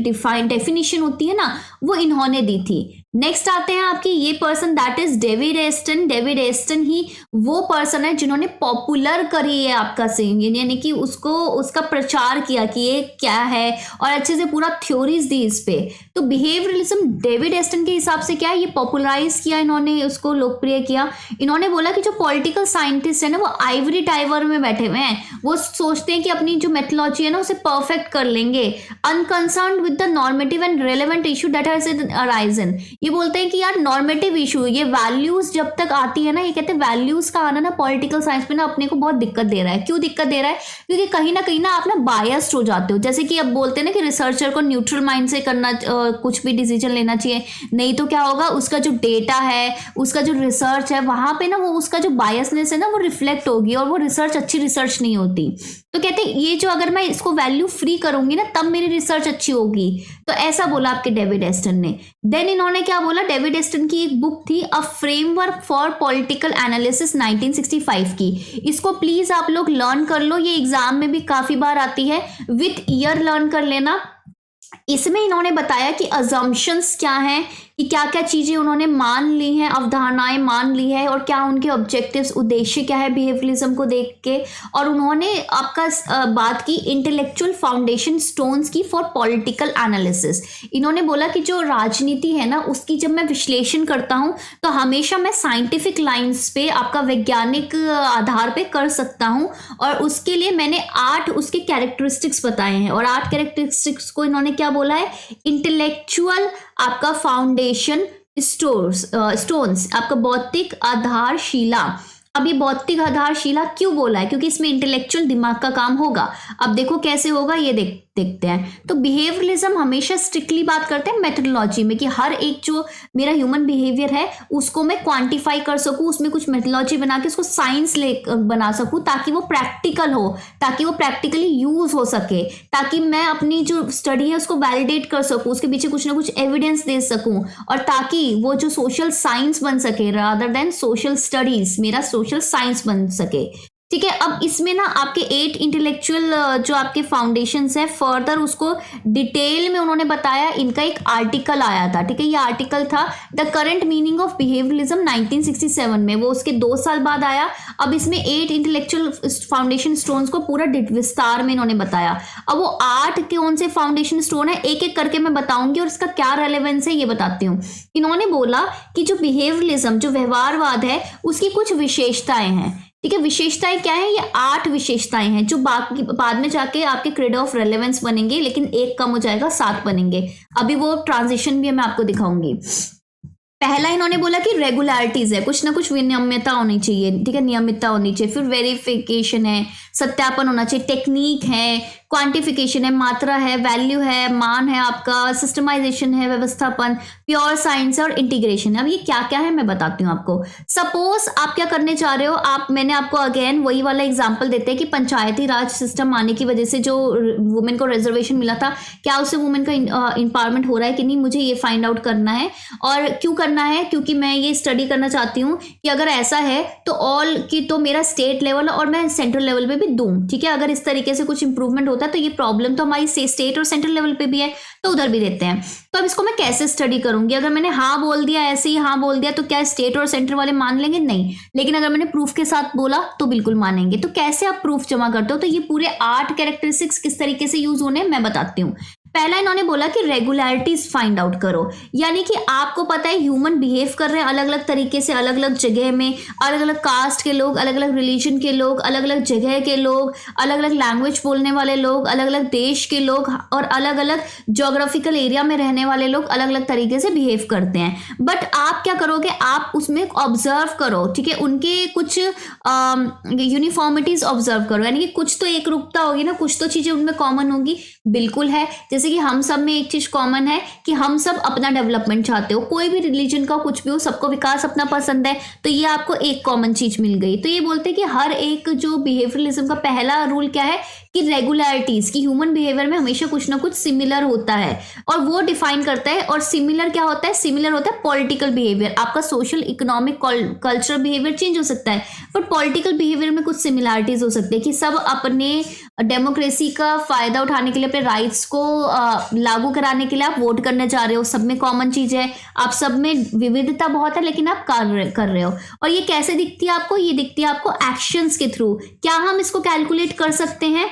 डेफिनेशन होती है ना, वो इन्होंने दी थी। नेक्स्ट आते हैं आपकी ये person, that is David Aston. David Aston ही वो पर्सन है जिन्होंने पॉपुलर करी है आपका सिंगिंग, यानी कि उसका प्रचार किया कि ये क्या है और अच्छे से पूरा थ्योरीज दी इस पे। तो बिहेवियरलिज्म डेविड एस्टन के हिसाब से क्या है, ये पॉपुलराइज किया इन्होंने, उसको लोकप्रिय किया। इन्होंने बोला कि जो पॉलिटिकल साइंटिस्ट है ना, वो आइवरी टावर में बैठे हुए हैं, वो सोचते हैं कि अपनी जो मेथोलॉजी है ना उसे परफेक्ट कर लेंगे, unconcerned with the normative and relevant issue that has arisen. ये बोलते हैं कि यार नॉर्मेटिव इशू, ये वैल्यूज जब तक आती है ना, ये कहते हैं वैल्यूज का आना ना पॉलिटिकल साइंस में ना अपने को बहुत दिक्कत दे रहा है। क्यों दिक्कत दे रहा है? क्योंकि कहीं ना आप ना बायस्ड हो जाते हो। जैसे कि अब बोलते हैं ना कि रिसर्चर को न्यूट्रल माइंड से करना कुछ भी डिसीजन लेना चाहिए, नहीं तो क्या होगा, उसका जो डेटा है, उसका जो रिसर्च है, वहां पे ना वो उसका जो बायसनेस है ना वो रिफ्लेक्ट होगी और वो रिसर्च अच्छी रिसर्च नहीं होती। तो कहते हैं ये जो अगर मैं इसको वैल्यू फ्री करूंगी ना तब मेरी रिसर्च अच्छी होगी। तो ऐसा बोला आपके डेविड एस्टन ने। देन इन्होंने क्या बोला, डेविड एस्टन की एक बुक थी a framework for political analysis 1965 की, इसको प्लीज आप लोग लर्न कर लो, ये एग्जाम में भी काफी बार आती है, विथ ईयर लर्न कर लेना। इसमें इन्होंने बताया कि अजम्पशंस क्या हैं, कि क्या क्या चीजें उन्होंने मान ली हैं, अवधारणाएं मान ली है, और क्या उनके ऑब्जेक्टिव्स, उद्देश्य क्या है बिहेवियरलिज्म को देख के। और उन्होंने आपका बात की इंटेलेक्चुअल फाउंडेशन स्टोन्स की फॉर पॉलिटिकल एनालिसिस। इन्होंने बोला कि जो राजनीति है ना उसकी जब मैं विश्लेषण करता हूं तो हमेशा मैं साइंटिफिक लाइंस पे, आपका वैज्ञानिक आधार पे कर सकता हूं, और उसके लिए मैंने 8 उसके कैरेक्टरिस्टिक्स बताए हैं। और 8 कैरेक्टरिस्टिक्स को इन्होंने क्या बोला है, इंटेलेक्चुअल आपका फाउंडेशन स्टोन्स, आपका बौद्धिक आधारशिला। अब ये बौद्धिक आधारशिला क्यों बोला है? क्योंकि इसमें इंटेलेक्चुअल दिमाग का काम होगा। अब देखो कैसे होगा, ये देखते हैं। तो बिहेवियरलिज्म हमेशा स्ट्रिक्टली बात करते हैं मेथोडोलॉजी में, कि हर एक जो मेरा ह्यूमन बिहेवियर है उसको मैं क्वांटिफाई कर सकूं, उसमें कुछ मेथोडोलॉजी बना के उसको साइंस बना सकूं, ताकि वो प्रैक्टिकल हो, ताकि वो प्रैक्टिकली यूज हो सके, ताकि मैं अपनी जो स्टडी है उसको वैलिडेट कर सकूं, उसके पीछे कुछ ना कुछ एविडेंस दे सकूं, और ताकि वो जो सोशल साइंस बन सके रादर देन सोशल स्टडीज, मेरा सोशल साइंस बन सके। ठीक है, अब इसमें ना आपके 8 इंटेलेक्चुअल जो आपके फाउंडेशंस हैं, फर्दर उसको डिटेल में उन्होंने बताया। इनका एक आर्टिकल आया था, ठीक है, ये आर्टिकल था the current meaning of behaviourism 1967 में, वो उसके 2 साल बाद आया। अब इसमें 8 इंटेलेक्चुअल फाउंडेशन स्टोन्स को पूरा विस्तार में इन्होंने बताया। अब वो 8 कौन से फाउंडेशन स्टोन है एक एक करके मैं बताऊंगी और इसका क्या रेलेवेंस है ये बताती हूँ। इन्होंने बोला कि जो बिहेवियरलिज्म, जो व्यवहारवाद है, उसकी कुछ विशेषताएं हैं। ठीक है। विशेषताएं क्या है, ये 8 विशेषताएं हैं जो बाकी बाद में जाके आपके क्रेड ऑफ रेलेवेंस बनेंगे, लेकिन एक कम हो जाएगा, 7 बनेंगे। अभी वो ट्रांजिशन भी मैं आपको दिखाऊंगी। पहला इन्होंने बोला कि रेगुलरिटीज है, कुछ ना कुछ विनियमितता होनी चाहिए, ठीक है, नियमितता होनी चाहिए। फिर वेरिफिकेशन है, सत्यापन होना चाहिए, टेक्निक है, क्वांटिफिकेशन है, मात्रा है, वैल्यू है, मान है आपका, सिस्टमाइजेशन है, व्यवस्थापन, प्योर साइंस है और इंटीग्रेशन है। अब ये क्या क्या है मैं बताती हूँ आपको। सपोज आप क्या करने चाह रहे हो, आप मैंने आपको अगेन वही वाला एग्जांपल देते हैं कि पंचायती राज सिस्टम आने की वजह से जो वुमेन को रिजर्वेशन मिला था, क्या उससे वुमेन का एम्पावरमेंट हो रहा है कि नहीं, मुझे ये फाइंड आउट करना है। और क्यों करना है, क्योंकि मैं ये स्टडी करना चाहती हूँ कि अगर ऐसा है तो ऑल की तो मेरा स्टेट लेवल और मैं सेंट्रल लेवल पे भी दूं, ठीक है। अगर इस तरीके से कुछ इंप्रूवमेंट होता है तो ये प्रॉब्लम तो हमारी स्टेट और सेंट्रल लेवल पे भी है, तो उधर भी देते हैं। तो अब इसको मैं कैसे स्टडी करूंगी, अगर मैंने हाँ बोल दिया, ऐसे ही हाँ बोल दिया, तो क्या स्टेट और सेंट्रल वाले मान लेंगे? नहीं। लेकिन अगर मैंने प्रूफ के साथ बोला तो बिल्कुल मानेंगे। तो कैसे आप प्रूफ जमा करते हो, तो ये पूरे 8 कैरेक्टरिस्टिक्स किस तरीके से यूज होने मैं बताती हूँ। पहला इन्होंने बोला कि रेगुलरिटीज फाइंड आउट करो, यानी कि आपको पता है ह्यूमन बिहेव कर रहे हैं अलग अलग तरीके से, अलग अलग जगह में, अलग अलग कास्ट के लोग, अलग अलग रिलीजन के लोग, अलग अलग जगह के लोग, अलग अलग लैंग्वेज बोलने वाले लोग, अलग अलग देश के लोग और अलग अलग जोग्राफिकल एरिया में रहने वाले लोग अलग अलग तरीके से बिहेव करते हैं। बट आप क्या करोगे, आप उसमें ऑब्जर्व करो, ठीक है, उनके कुछ यूनिफॉर्मिटीज ऑब्जर्व करो, यानी कि कुछ तो एक रूपता होगी ना, कुछ तो चीजें उनमें कॉमन होगी। बिल्कुल है, जैसे कि हम सब में एक चीज कॉमन है कि हम सब अपना डेवलपमेंट चाहते हो, कोई भी रिलीजन का कुछ भी हो, सबको विकास अपना पसंद है, तो ये आपको एक कॉमन चीज मिल गई। तो ये बोलते हैं कि हर एक जो बिहेवियरलिज्म का पहला रूल क्या है कि रेगुलरिटीज की ह्यूमन बिहेवियर में हमेशा कुछ ना कुछ सिमिलर होता है, और वो डिफाइन करता है। और सिमिलर क्या होता है, सिमिलर होता है पॉलिटिकल बिहेवियर। आपका social, economic, cultural behaviour change हो सकता है, बट पॉलिटिकल बिहेवियर में कुछ सिमिलरिटीज हो सकती है कि सब अपने डेमोक्रेसी का फायदा उठाने के लिए, अपने राइट्स को लागू कराने के लिए आप वोट करने जा रहे हो, सब में कॉमन चीज है, आप सब में विविधता बहुत है, लेकिन आप कर रहे हो। और ये कैसे दिखती है आपको, ये दिखती है आपको एक्शंस के थ्रू। क्या हम इसको कैलकुलेट कर सकते हैं?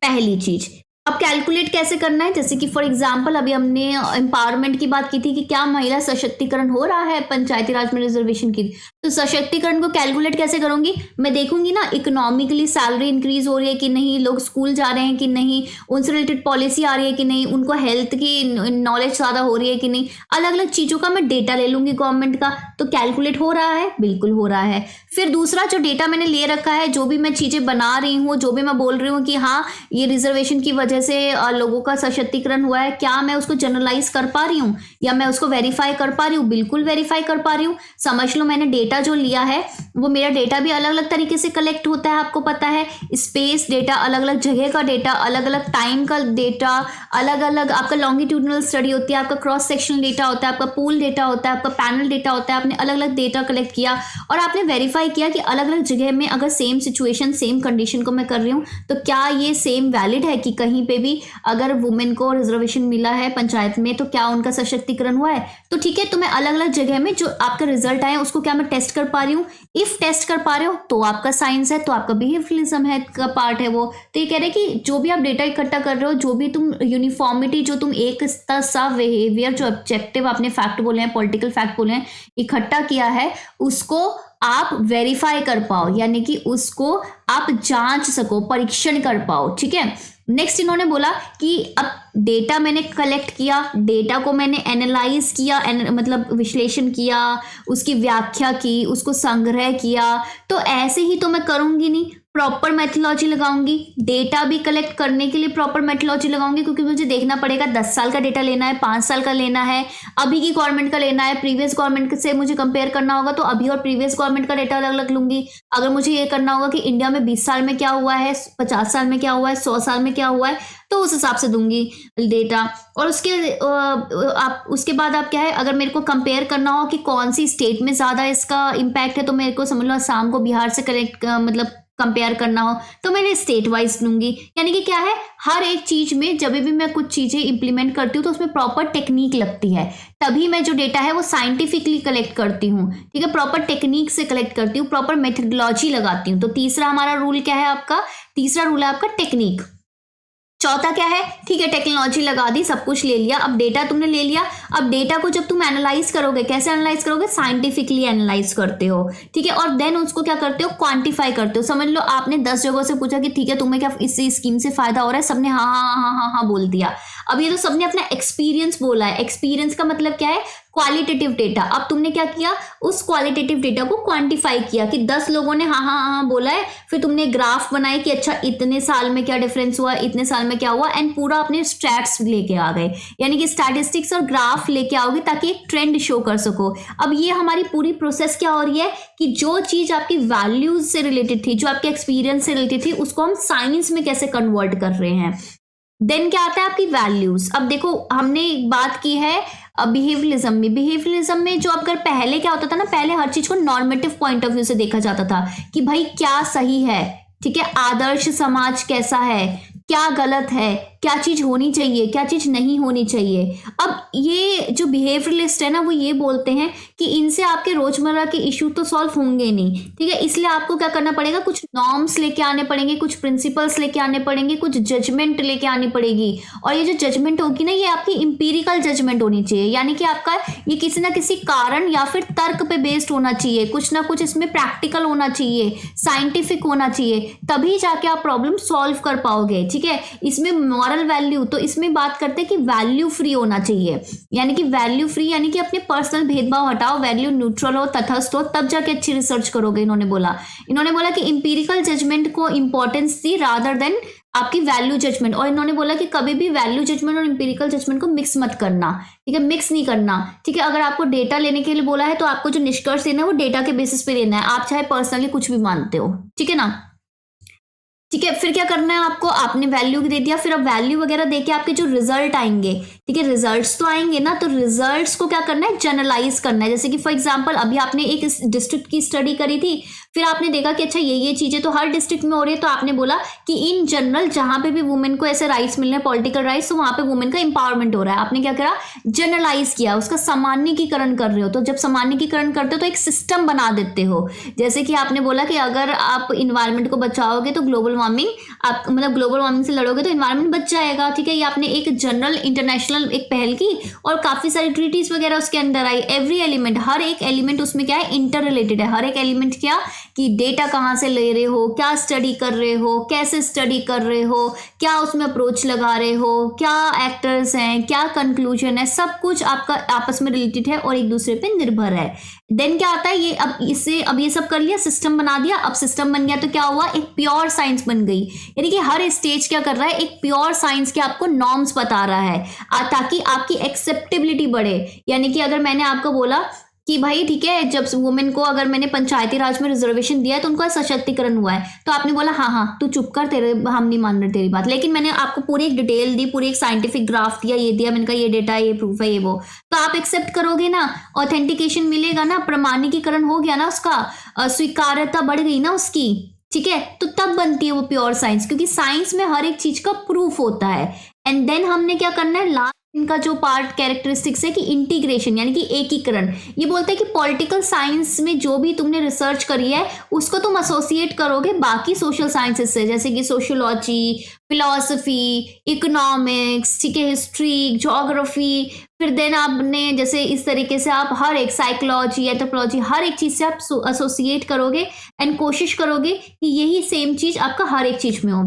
पहली चीज, अब कैलकुलेट कैसे करना है, जैसे कि फॉर एग्जांपल अभी हमने एम्पावरमेंट की बात की थी कि क्या महिला सशक्तिकरण हो रहा है पंचायती राज में रिजर्वेशन की, तो सशक्तिकरण को कैलकुलेट कैसे करूंगी, मैं देखूंगी ना इकोनॉमिकली सैलरी इंक्रीज हो रही है कि नहीं, लोग स्कूल जा रहे हैं कि नहीं, उनसे रिलेटेड पॉलिसी आ रही है कि नहीं, उनको हेल्थ की नॉलेज ज़्यादा हो रही है कि नहीं, अलग अलग चीज़ों का मैं डेटा ले लूंगी गवर्नमेंट का, तो कैलकुलेट हो रहा है, बिल्कुल हो रहा है। फिर दूसरा, जो डेटा मैंने ले रखा है, जो भी मैं चीज़ें बना रही हूँ, जो भी मैं बोल रही हूँ कि हाँ ये रिजर्वेशन की वजह से लोगों का सशक्तिकरण हुआ है, क्या मैं उसको जनरलाइज कर पा रही हूँ या मैं उसको वेरीफाई कर पा रही हूँ? बिल्कुल वेरीफाई कर पा रही हूँ। समझ लो मैंने डेटा जो लिया है वो मेरा डेटा भी अलग अलग तरीके से कलेक्ट होता है, आपको पता है, स्पेस डेटा, अलग अलग जगह का डेटा, अलग अलग टाइम का डेटा, अलग अलग आपका लॉन्गिट्यूडनल स्टडी होती है, आपका क्रॉस सेक्शनल डेटा होता है, आपका पूल डेटा होता है, आपका पैनल डेटा होता है। आपने अलग अलग डेटा कलेक्ट किया और आपने वेरीफाई किया कि अलग अलग जगह में अगर सेम सिचुएशन, सेम कंडीशन को मैं कर रही हूँ तो क्या ये सेम वैलिड है कि कहीं पे भी अगर वुमेन को रिजर्वेशन मिला है पंचायत में तो क्या उनका सशक्तिकरण हुआ है? तो ठीक है, तो मैं अलग अलग जगह में जो आपका रिजल्ट आया उसको क्या मैं टेस्ट कर पा रही हूँ? इफ टेस्ट कर पा रहे हो तो आपका साइंस है, तो आपका बिहेवियरलिज्म है का पार्ट है वो। तो ये कह रहे हैं कि जो भी आप डेटा इकट्ठा कर रहे हो, जो भी तुम यूनिफॉर्मिटी, जो तुम एक सा बिहेवियर, जो ऑब्जेक्टिव आपने फैक्ट बोले हैं, पॉलिटिकल फैक्ट बोले हैं, इकट्ठा किया है, उसको आप वेरीफाई कर पाओ, यानी कि उसको आप जांच सको, परीक्षण कर पाओ, ठीक है। नेक्स्ट इन्होंने बोला कि अब डेटा मैंने कलेक्ट किया, डेटा को मैंने एनालाइज किया, मतलब विश्लेषण किया, उसकी व्याख्या की, उसको संग्रह किया, तो ऐसे ही तो मैं करूंगी नहीं, प्रॉपर मेथोलॉजी लगाऊंगी। डेटा भी कलेक्ट करने के लिए प्रॉपर मेथोलॉजी लगाऊंगी, क्योंकि मुझे देखना पड़ेगा 10 साल का डेटा लेना है, 5 साल का लेना है, अभी की गवर्नमेंट का लेना है, प्रीवियस गवर्नमेंट से मुझे कंपेयर करना होगा, तो अभी और प्रीवियस गवर्नमेंट का डेटा अलग अलग लूंगी। अगर मुझे ये करना होगा कि इंडिया में 20 साल में क्या हुआ है, 50 साल में क्या हुआ है, 100 साल में क्या हुआ है, तो उस हिसाब से दूंगी डेटा। और उसके बाद आप क्या है, अगर मेरे को कंपेयर करना हो कि कौन सी स्टेट में ज़्यादा इसका इम्पैक्ट है, तो मेरे को समझ लो असम को बिहार से कलेक्ट मतलब कंपेयर करना हो तो मैंने स्टेट वाइज लूंगी। यानी कि क्या है, हर एक चीज में जब भी मैं कुछ चीजें इंप्लीमेंट करती हूँ तो उसमें प्रॉपर टेक्निक लगती है, तभी मैं जो डेटा है वो साइंटिफिकली कलेक्ट करती हूँ, ठीक है, प्रॉपर टेक्निक से कलेक्ट करती हूँ, प्रॉपर मेथोडोलॉजी लगाती हूँ। तो तीसरा हमारा रूल क्या है आपका, तीसरा रूल है आपका टेक्निक। चौथा क्या है, ठीक है टेक्नोलॉजी लगा दी, सब कुछ ले लिया, अब डेटा तुमने ले लिया, अब डेटा को जब तुम एनालाइज करोगे, कैसे एनालाइज करोगे, साइंटिफिकली एनालाइज करते हो, ठीक है, और देन उसको क्या करते हो, क्वांटिफाई करते हो। समझ लो आपने 10 जगहों से पूछा कि ठीक है तुम्हें क्या इस स्कीम से फायदा हो रहा है, सबने हाँ हाँ हाँ हाँ हाँ बोल दिया। अब ये तो सबने अपना एक्सपीरियंस बोला है। एक्सपीरियंस का मतलब क्या है, क्वालिटेटिव डेटा। अब तुमने क्या किया, उस क्वालिटेटिव डेटा को क्वांटिफाई किया कि 10 लोगों ने हाँ हाँ हाँ बोला है, फिर तुमने ग्राफ बनाए कि अच्छा इतने साल में क्या डिफरेंस हुआ, इतने साल में क्या हुआ, एंड पूरा अपने स्टैट्स लेके आ गए, यानी कि स्टैटिस्टिक्स और ग्राफ लेके आओगे ताकि एक ट्रेंड शो कर सको। अब ये हमारी पूरी प्रोसेस क्या हो रही है कि जो चीज आपकी वैल्यूज से रिलेटेड थी, जो आपके एक्सपीरियंस से रिलेटेड थी, उसको हम साइंस में कैसे कन्वर्ट कर रहे हैं। देन क्या आता है आपकी वैल्यूज। अब देखो हमने बात की है बिहेवियरिज्म में। बिहेवियरिज्म में जो अगर पहले क्या होता था ना, पहले हर चीज को नॉर्मेटिव पॉइंट ऑफ व्यू से देखा जाता था कि भाई क्या सही है, ठीक है, आदर्श समाज कैसा है, क्या गलत है, क्या चीज होनी चाहिए, क्या चीज नहीं होनी चाहिए। अब ये जो बिहेवियरलिस्ट है ना, वो ये बोलते हैं कि इनसे आपके रोजमर्रा के इशू तो सॉल्व होंगे नहीं, ठीक है, इसलिए आपको क्या करना पड़ेगा, कुछ नॉर्म्स लेके आने पड़ेंगे, कुछ प्रिंसिपल्स लेके आने पड़ेंगे, कुछ जजमेंट लेके आनी पड़ेगी। और ये जो जजमेंट होगी ना, ये आपकी इंपीरिकल जजमेंट होनी चाहिए, यानी कि आपका ये किसी ना किसी कारण या फिर तर्क पे बेस्ड होना चाहिए, कुछ ना कुछ इसमें प्रैक्टिकल होना चाहिए, साइंटिफिक होना चाहिए, तभी जाके आप प्रॉब्लम सॉल्व कर पाओगे, ठीक है। इसमें मॉरल वैल्यू, तो इसमें बात करते हैं कि वैल्यू फ्री होना चाहिए, यानी कि वैल्यू फ्री यानी कि अपने पर्सनल भेदभाव हटाओ, वैल्यू न्यूट्रल हो, तटस्थ हो, तब जाके अच्छी रिसर्च करोगे। इन्होंने बोला कि इंपीरिकल जजमेंट को इंपॉर्टेंस दी रादर देन आपकी वैल्यू जजमेंट। और इन्होंने बोला कि कभी भी वैल्यू जजमेंट और इंपीरिकल जजमेंट को मिक्स मत करना, ठीक है, मिक्स नहीं करना, ठीक है। अगर आपको डेटा लेने के लिए बोला है तो आपको जो निष्कर्ष देना है वो डेटा के बेसिस पे लेना है, आप चाहे पर्सनली कुछ भी मानते हो, ठीक है ना। ठीक है, फिर क्या करना है आपको, आपने वैल्यू दे दिया, फिर अब वैल्यू वगैरह देके आपके जो रिजल्ट आएंगे, ठीक है, रिजल्ट्स तो आएंगे ना, तो रिजल्ट्स को क्या करना है, जनरलाइज करना है। जैसे कि फॉर एग्जांपल अभी आपने एक डिस्ट्रिक्ट की स्टडी करी थी, फिर आपने देखा कि अच्छा ये चीजें तो हर डिस्ट्रिक्ट में हो रही है, तो आपने बोला कि इन जनरल जहां पे भी वुमेन को ऐसे राइट्स मिल रहे हैं, पॉलिटिकल राइट्स, तो वहां पे वुमेन का इंपावरमेंट हो रहा है। आपने क्या करा, जनरलाइज किया, उसका सामान्यीकरण कर रहे हो। तो जब सामान्यीकरण करते हो तो एक सिस्टम बना देते हो। जैसे कि आपने बोला कि अगर आप इन्वायरमेंट को बचाओगे तो ग्लोबल वार्मिंग, आप मतलब ग्लोबल वार्मिंग से लड़ोगे तो इन्वायरमेंट बच जाएगा, ठीक है। ये आपने एक जनरल इंटरनेशनल एक पहल की और काफी सारी ट्रीटीज वगैरह उसके अंदर आई। एवरी एलिमेंट, हर एक एलिमेंट उसमें क्या है, इंटर रिलेटेड है। हर एक एलिमेंट क्या कि डेटा कहाँ से ले रहे हो, क्या स्टडी कर रहे हो, कैसे स्टडी कर रहे हो, क्या उसमें अप्रोच लगा रहे हो, क्या एक्टर्स हैं, क्या कंक्लूजन है, सब कुछ आपका आपस में रिलेटेड है और एक दूसरे पे निर्भर है। देन क्या आता है, ये अब ये सब कर लिया, सिस्टम बना दिया। अब सिस्टम बन गया तो क्या हुआ, एक प्योर साइंस बन गई, यानी कि हर स्टेज क्या कर रहा है, एक प्योर साइंस के आपको नॉर्म्स बता रहा है ताकि आपकी एक्सेप्टेबिलिटी बढ़े। यानी कि अगर मैंने आपको बोला कि भाई ठीक है, जब वुमेन को अगर मैंने पंचायती राज में रिजर्वेशन दिया है तो उनका सशक्तिकरण हुआ है, तो आपने बोला हाँ हाँ तू चुप कर, तेरे हम नहीं मान रहे तेरी बात, लेकिन मैंने आपको पूरी एक डिटेल दी, पूरी एक साइंटिफिक ग्राफ दिया, ये दिया, मैंने कहा ये डेटा है, ये प्रूफ है, ये वो, तो आप एक्सेप्ट करोगे ना, ऑथेंटिकेशन मिलेगा ना, प्रमाणीकरण हो गया ना, उसका स्वीकार्यता बढ़ गई ना उसकी, ठीक है। तो तब बनती है वो प्योर साइंस, क्योंकि साइंस में हर एक चीज का प्रूफ होता है। एंड देन हमने क्या करना है, लास्ट इनका जो पार्ट कैरेक्टरिस्टिक्स है कि इंटीग्रेशन, यानी कि एकीकरण। ये बोलते हैं कि पॉलिटिकल साइंस में जो भी तुमने रिसर्च करी है उसको तुम एसोसिएट करोगे बाकी सोशल साइंसेस से, जैसे कि सोशियोलॉजी, फिलॉसफी, इकोनॉमिक्स, ठीक है, हिस्ट्री, ज्योग्राफी, फिर देन आपने जैसे इस तरीके से आप हर एक साइकोलॉजी, एंथ्रोपोलॉजी, हर एक चीज से आप एसोसिएट करोगे एंड कोशिश करोगे कि यही सेम चीज आपका हर एक चीज में हो।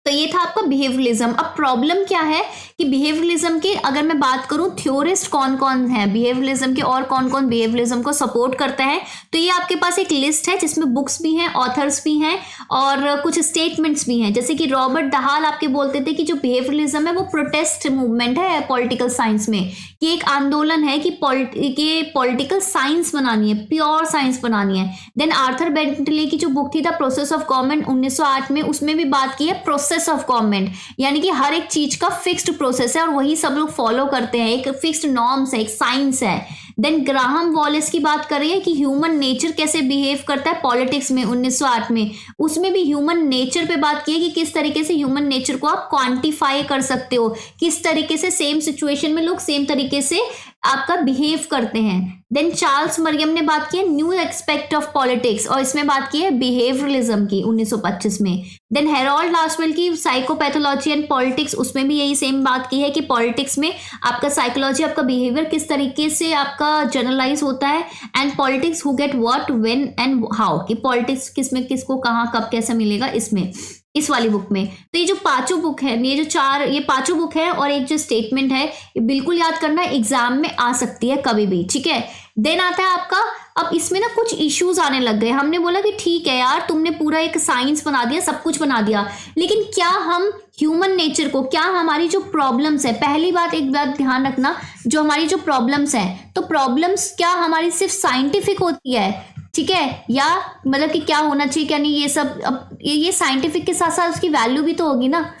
तो ये था आपका बिहेवियरलिज्म। अब प्रॉब्लम क्या है कि बिहेवियरलिज्म के अगर मैं बात करूं थ्योरिस्ट कौन कौन है बिहेवियरलिज्म के और कौन कौन बिहेवियरलिज्म को सपोर्ट करते हैं, तो ये आपके पास एक लिस्ट है जिसमें बुक्स भी हैं, ऑथर्स भी हैं और कुछ स्टेटमेंट्स भी हैं। जैसे कि रॉबर्ट डहाल आपके बोलते थे कि जो बिहेवियरलिज्म है वो प्रोटेस्ट मूवमेंट है पॉलिटिकल साइंस में, कि एक आंदोलन है कि पॉलिटिकल साइंस बनानी है, प्योर साइंस बनानी है। देन आर्थर बेंटले की जो बुक थी द प्रोसेस ऑफ गवर्नमेंट 1908 में, उसमें भी बात की है प्रोसेस ऑफ गवर्नमेंट, यानी कि हर एक चीज का फिक्स्ड प्रोसेस है और वही सब लोग फॉलो करते हैं, एक फिक्स्ड नॉर्म्स है, एक साइंस है। देन ग्राहम वॉलेस की बात करिए कि ह्यूमन नेचर कैसे बिहेव करता है पॉलिटिक्स में 1908 में, उसमें भी ह्यूमन नेचर पे बात की है कि किस तरीके से ह्यूमन नेचर को आप क्वांटिफाई कर सकते हो, किस तरीके से सेम सिचुएशन में लोग सेम तरीके से आपका बिहेव करते हैं। देन चार्ल्स मरियम ने बात की है न्यू एक्सपेक्ट ऑफ पॉलिटिक्स, और इसमें बात की है बिहेवियरलिज्म की 1925 में। देन हेरोल्ड लासवेल की साइकोपैथोलॉजी एंड पॉलिटिक्स, उसमें भी यही सेम बात की है कि पॉलिटिक्स में आपका साइकोलॉजी, आपका बिहेवियर किस तरीके से आपका जनरलाइज होता है, and politics who get what when and how, कि पॉलिटिक्स किसमें किसको कहाँ कब कैसे मिलेगा, इसमें इस वाली बुक में। तो ये जो पांचों बुक है, ये पांचों बुक है और एक जो स्टेटमेंट है, ये बिल्कुल याद करना, एग्जाम में आ सकती है कभी भी, ठीक है। देन आता है आपका, अब इसमें ना कुछ इश्यूज आने लग गए। हमने बोला कि ठीक है यार, तुमने पूरा एक साइंस बना दिया, सब कुछ बना दिया, लेकिन क्या हम ह्यूमन नेचर को, क्या हमारी जो प्रॉब्लम्स है, पहली बात एक बात ध्यान रखना, जो हमारी जो प्रॉब्लम्स है, तो प्रॉब्लम्स क्या हमारी सिर्फ साइंटिफिक होती है, ठीक है, या मतलब कि क्या होना चाहिए क्या नहीं, ये सब। अब ये साइंटिफिक के साथ साथ उसकी वैल्यू भी तो होगी ना।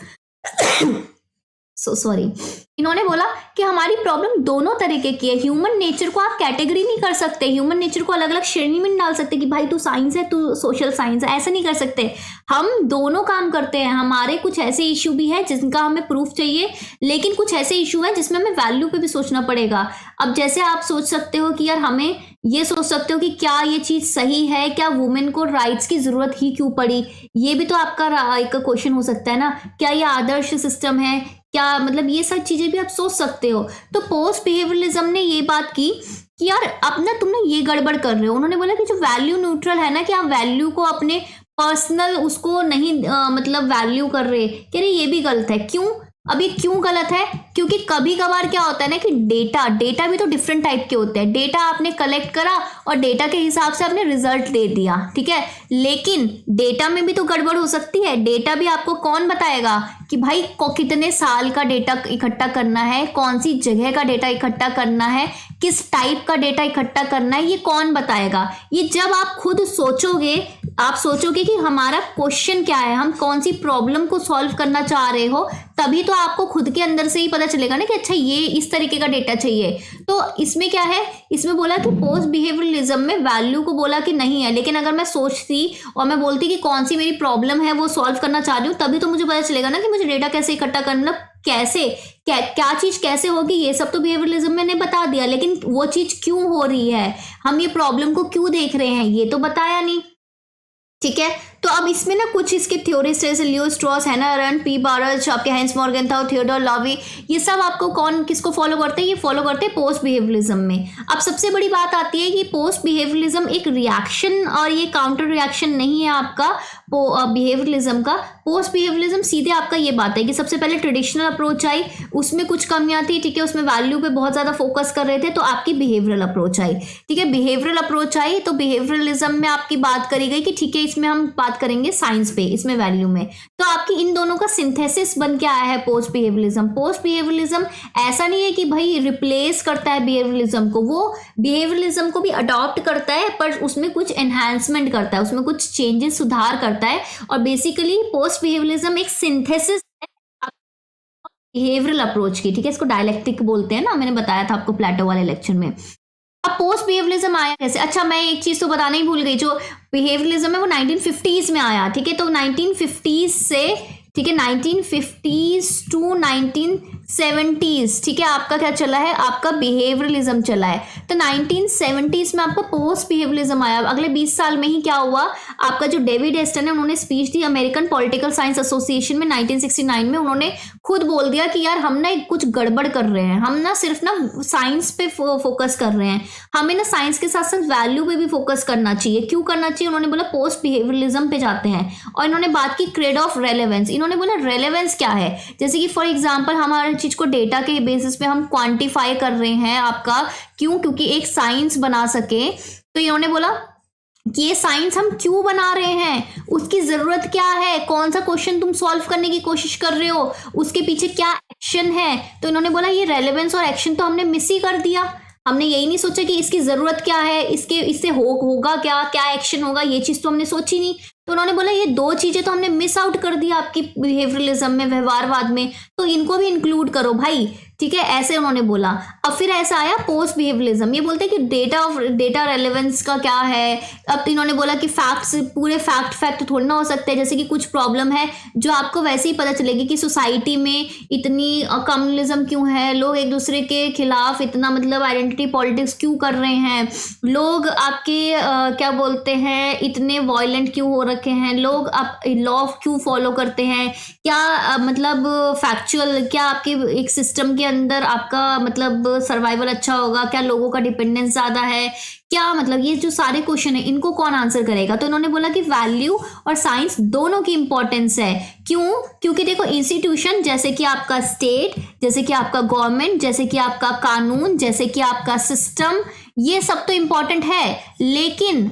सॉरी, इन्होंने बोला कि हमारी प्रॉब्लम दोनों तरीके की है। ह्यूमन नेचर को आप कैटेगरी नहीं कर सकते, ह्यूमन नेचर को अलग अलग श्रेणी में नहीं डाल सकते कि भाई तू साइंस है, तू सोशल साइंस है, ऐसा नहीं कर सकते। हम दोनों काम करते हैं। हमारे कुछ ऐसे इशू भी है जिनका हमें प्रूफ चाहिए, लेकिन कुछ ऐसे इशू है जिसमें हमें वैल्यू पे भी सोचना पड़ेगा। अब जैसे आप सोच सकते हो कि यार, हमें ये सोच सकते हो कि क्या ये चीज सही है, क्या वुमेन को राइट्स की जरूरत ही क्यों पड़ी, ये भी तो आपका एक क्वेश्चन हो सकता है ना। क्या ये आदर्श सिस्टम है, क्या मतलब, ये सब चीजें भी आप सोच सकते हो। तो पोस्ट बिहेवियरलिज्म ने ये बात की कि यार अपना तुमने ये गड़बड़ कर रहे हो। उन्होंने बोला कि जो वैल्यू न्यूट्रल है ना, कि आप वैल्यू को अपने पर्सनल उसको नहीं मतलब वैल्यू कर रहे, कह रहे ये भी गलत है। क्यों? अब ये क्यों गलत है? क्योंकि कभी कभार क्या होता है ना कि डेटा भी तो डिफरेंट टाइप के होते हैं। डेटा आपने कलेक्ट करा और डेटा के हिसाब से आपने रिजल्ट दे दिया, ठीक है, लेकिन डेटा में भी तो गड़बड़ हो सकती है। डेटा भी आपको कौन बताएगा कि भाई को कितने साल का डेटा इकट्ठा करना है, कौन सी जगह का डेटा इकट्ठा करना है, किस टाइप का डेटा इकट्ठा करना है, ये कौन बताएगा? ये जब आप खुद सोचोगे, आप सोचोगे कि हमारा क्वेश्चन क्या है, हम कौन सी प्रॉब्लम को सॉल्व करना चाह रहे हो, तभी तो आपको खुद के अंदर से ही पता चलेगा ना कि अच्छा ये इस तरीके का डेटा चाहिए। तो इसमें क्या है, इसमें बोला कि पोस्ट बिहेवियरलिज्म में वैल्यू को बोला कि नहीं है, लेकिन अगर मैं सोचती और मैं बोलती कि कौन सी मेरी प्रॉब्लम है वो सॉल्व करना चाह रही हूँ, तभी तो मुझे पता चलेगा ना कि मुझे डेटा कैसे इकट्ठा करना, कैसे क्या चीज कैसे होगी, ये सब तो बिहेवियरलिज्म मैंने बता दिया, लेकिन वो चीज क्यों हो रही है, हम ये प्रॉब्लम को क्यों देख रहे हैं, ये तो बताया नहीं, ठीक है। तो अब इसमें ना कुछ इसके थ्योरिस्ट जैसे लियो स्ट्रॉस, हैना अरेंट, पी बारच, आपके हैंस मॉर्गेनथाउ, थियोडोर लॉवी, ये सब आपको कौन किसको फॉलो करते हैं? ये फॉलो करते हैं पोस्ट बिहेवियरलिज्म में। अब सबसे बड़ी बात आती है कि पोस्ट बिहेवियरलिज्म एक रिएक्शन और ये काउंटर रिएक्शन नहीं है आपका बिहेवियरलिज्म का। पोस्ट बिहेवियरलिज्म सीधे आपका ये बात है कि सबसे पहले ट्रेडिशनल अप्रोच आई, उसमें कुछ कमियां थी, ठीक है, उसमें वैल्यू पे बहुत ज्यादा फोकस कर रहे थे, तो आपकी बिहेवियरल अप्रोच आई, ठीक है, बिहेवियरल अप्रोच आई, तो बिहेवियरलिज्म में आपकी बात करी गई कि ठीक है, इसमें हम बात करेंगे साइंस पे, इसमें वैल्यू में। तो आपकी इन दोनों का सिंथेसिस बन के आया है पोस्ट बिहेवियरलिज्म। पोस्ट बिहेवियरलिज्म ऐसा नहीं है कि भाई रिप्लेस करता है बिहेवियरलिज्म को, वो बिहेवियरलिज्म को भी अडॉप्ट करता है, पर उसमें कुछ एनहांसमेंट करता है, उसमें कुछ चेंजेस, सुधार करता है। और बेसिकली पोस्ट बिहेवियरलिज्म एक सिंथेसिस है बिहेवियरल अप्रोच की, ठीक है, इसको डायलेक्टिक बोलते हैं ना, मैंने बताया था आपको प्लेटो वाले लेक्चर में। अब पोस्ट बिहेवियरलिज्म आया कैसे? अच्छा, मैं एक चीज तो बताना ही भूल गई, जो बिहेवियरलिज्म है वो 1950s में आया, ठीक है, तो 1950s से, ठीक है, 1950s टू 1970s, ठीक है, आपका क्या चला है, आपका बिहेवियरलिज्म चला है। तो 1970s में आपका पोस्ट बिहेवियरलिज्म आया। अगले 20 साल में ही क्या हुआ, आपका जो डेविड एस्टन है, उन्होंने स्पीच दी अमेरिकन पॉलिटिकल साइंस एसोसिएशन में 1969 में। उन्होंने खुद बोल दिया कि यार हम ना कुछ गड़बड़ कर रहे हैं, हम ना सिर्फ ना साइंस पे फोकस कर रहे हैं, हमें ना साइंस के साथ साथ वैल्यू पे भी फोकस करना चाहिए। क्यों करना चाहिए? उन्होंने बोला पोस्ट बिहेवियरलिज्म पे जाते हैं, और इन्होंने बात की क्रेड ऑफ रेलेवेंस। इन्होंने बोला रेलेवेंस क्या है, जैसे कि फॉर एग्जांपल हमारे चीज को डेटा के बेसिस पे हम क्वांटिफाई कर रहे हैं आपका, क्यों? क्योंकि एक साइंस बना सके। तो इन्होंने बोला कि ये साइंस हम क्यों बना रहे हैं, उसकी जरूरत क्या है, कौन सा क्वेश्चन तुम सॉल्व करने की कोशिश कर रहे हो, उसके पीछे क्या एक्शन है। तो इन्होंने बोला ये रेलेवेंस और एक्शन तो हमने मिस ही कर दिया, हमने यही नहीं सोचा कि इसकी जरूरत क्या है, इससे होगा क्या, क्या एक्शन होगा, ये चीज तो हमने सोची नहीं। तो उन्होंने बोला ये दो चीजें तो हमने मिस आउट कर दी आपकी बिहेवियरलिज्म में, व्यवहारवाद में, तो इनको भी इंक्लूड करो भाई, ठीक है, ऐसे उन्होंने बोला। अब फिर ऐसा आया पोस्ट बिहेवियरलिज्म, ये बोलते हैं कि डेटा रेलेवेंस का क्या है। अब तो इन्होंने बोला कि फैक्ट्स पूरे फैक्ट थोड़ी ना हो सकते हैं, जैसे कि कुछ प्रॉब्लम है जो आपको वैसे ही पता चलेगी कि सोसाइटी में इतनी कम्युनलिज्म क्यों है, लोग एक दूसरे के खिलाफ इतना मतलब आइडेंटिटी पॉलिटिक्स क्यों कर रहे हैं, लोग आपके क्या बोलते हैं इतने वायलेंट क्यों हो रखे हैं, लोग आप लॉ क्यों फॉलो करते हैं, क्या मतलब फैक्चुअल, क्या आपके एक सिस्टम के अंदर आपका मतलब सर्वाइवल अच्छा होगा, क्या लोगों का डिपेंडेंस ज्यादा है, क्या मतलब ये जो सारे क्वेश्चन है इनको कौन आंसर करेगा। तो इन्होंने बोला कि वैल्यू और साइंस दोनों की इंपॉर्टेंस है। क्यों? क्योंकि देखो इंस्टीट्यूशन जैसे कि आपका स्टेट, जैसे कि आपका गवर्नमेंट, जैसे कि आपका कानून, जैसे कि आपका सिस्टम, ये सब तो इंपॉर्टेंट है, लेकिन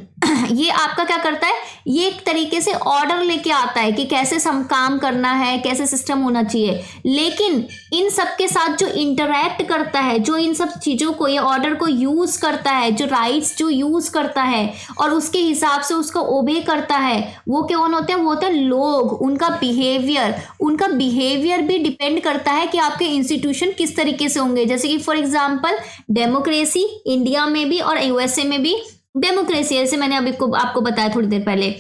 ये आपका क्या करता है, ये एक तरीके से ऑर्डर लेके आता है कि कैसे काम करना है, कैसे सिस्टम होना चाहिए। लेकिन इन सब के साथ जो इंटरैक्ट करता है, जो इन सब चीजों को, ये ऑर्डर को यूज करता है, जो राइट्स जो यूज करता है और उसके हिसाब से उसको ओबे करता है, वो कौन होते हैं? वो होते हैं लोग। उनका बिहेवियर भी डिपेंड करता है कि आपके इंस्टीट्यूशन किस तरीके से होंगे। जैसे कि फॉर एग्जाम्पल डेमोक्रेसी, इंडिया में भी और यूएसए में भी डेमोक्रेसी, जैसे मैंने अभी आपको बताया थोड़ी देर पहले,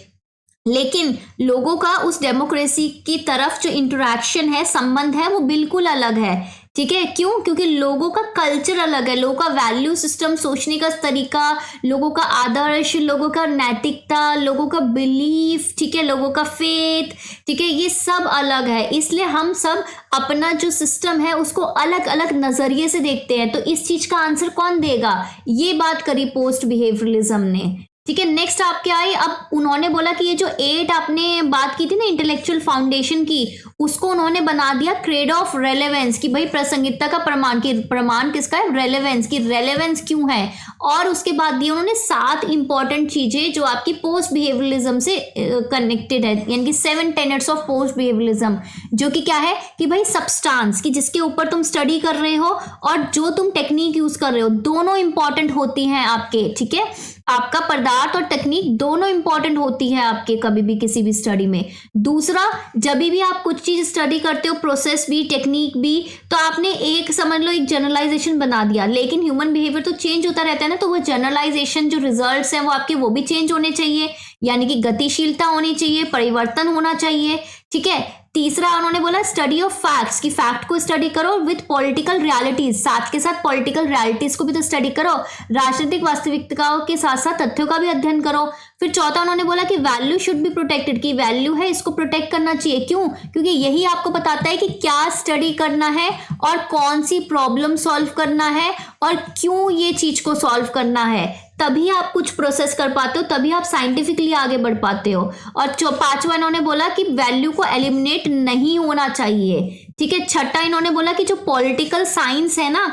लेकिन लोगों का उस डेमोक्रेसी की तरफ जो इंटरेक्शन है, संबंध है, वो बिल्कुल अलग है। ठीक है, क्यों? क्योंकि लोगों का कल्चर अलग है, लोगों का वैल्यू सिस्टम, सोचने का तरीका, लोगों का आदर्श, लोगों का नैतिकता, लोगों का बिलीफ, ठीक है, लोगों का फेथ, ठीक है, ये सब अलग है। इसलिए हम सब अपना जो सिस्टम है उसको अलग अलग नजरिए से देखते हैं। तो इस चीज का आंसर कौन देगा? ये बात करी पोस्ट बिहेवियरलिज्म ने। ठीक है, नेक्स्ट आपके आई, अब उन्होंने बोला कि ये जो 8 आपने बात की थी ना इंटेलेक्चुअल फाउंडेशन की, उसको उन्होंने बना दिया क्रेड ऑफ रेलेवेंस, कि भाई प्रासंगिकता का प्रमाण, की प्रमाण किसका है? रेलेवेंस, की रेलेवेंस क्यों है। और उसके बाद दिए उन्होंने 7 इंपॉर्टेंट चीजें जो आपकी पोस्ट बिहेवियरलिज्म से कनेक्टेड है, यानी कि 7 टेनेट्स ऑफ पोस्ट बिहेवियरलिज्म, जो कि क्या है कि भाई सब्सटेंस, कि जिसके ऊपर तुम स्टडी कर रहे हो और जो तुम टेक्निक यूज कर रहे हो, दोनों इंपॉर्टेंट होती हैं आपके। ठीक है, आपका पदार्थ और टेक्निक दोनों इंपॉर्टेंट होती है आपके कभी भी किसी भी स्टडी में। दूसरा, जब भी आप कुछ चीज स्टडी करते हो, प्रोसेस भी, टेक्निक भी, तो आपने एक समझ लो एक जनरलाइजेशन बना दिया, लेकिन ह्यूमन बिहेवियर तो चेंज होता रहता है ना, तो वो जनरलाइजेशन जो रिजल्ट्स हैं वो आपके वो भी चेंज होने चाहिए, यानी कि गतिशीलता होनी चाहिए, परिवर्तन होना चाहिए। ठीक है, तीसरा उन्होंने बोला स्टडी ऑफ फैक्ट्स, की फैक्ट को स्टडी करो विद पॉलिटिकल रियलिटीज, साथ के साथ पॉलिटिकल रियलिटीज को भी तो स्टडी करो, राजनीतिक वास्तविकताओं के साथ साथ तथ्यों का भी अध्ययन करो। फिर चौथा उन्होंने बोला कि वैल्यू शुड बी प्रोटेक्टेड, की वैल्यू है इसको प्रोटेक्ट करना चाहिए। क्यों? क्योंकि यही आपको बताता है कि क्या स्टडी करना है और कौन सी प्रॉब्लम सॉल्व करना है और क्यों ये चीज को सॉल्व करना है, तभी आप कुछ प्रोसेस कर पाते हो, तभी आप साइंटिफिकली आगे बढ़ पाते हो। और पांचवा इन्होंने बोला कि वैल्यू को एलिमिनेट नहीं होना चाहिए। ठीक है, छठा इन्होंने बोला कि जो पॉलिटिकल साइंस है ना,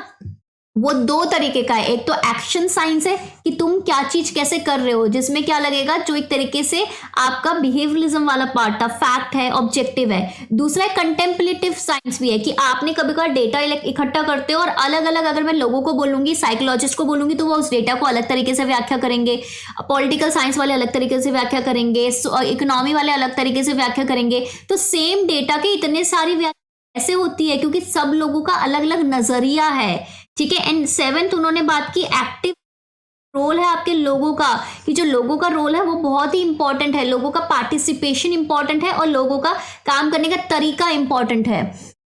वो 2 तरीके का है। एक तो एक्शन साइंस है कि तुम क्या चीज कैसे कर रहे हो, जिसमें क्या लगेगा, जो एक तरीके से आपका बिहेवियरलिज्म वाला पार्ट था, फैक्ट है, ऑब्जेक्टिव है। दूसरा कंटेम्पलेटिव साइंस भी है कि आपने कभी कभार डेटा इकट्ठा करते हो और अलग अलग, अगर मैं लोगों को बोलूंगी, साइकोलॉजिस्ट को बोलूंगी, तो वो उस डेटा को अलग तरीके से व्याख्या करेंगे, पॉलिटिकल साइंस वाले अलग तरीके से व्याख्या करेंगे, इकोनॉमी वाले अलग तरीके से व्याख्या करेंगे। तो सेम डेटा के इतने सारी व्याख्या ऐसे होती है क्योंकि सब लोगों का अलग अलग नजरिया है। ठीक है, एंड 7th उन्होंने बात की एक्टिव रोल है आपके लोगों का, कि जो लोगों का रोल है वो बहुत ही इंपॉर्टेंट है, लोगों का पार्टिसिपेशन इंपॉर्टेंट है और लोगों का काम करने का तरीका इंपॉर्टेंट है।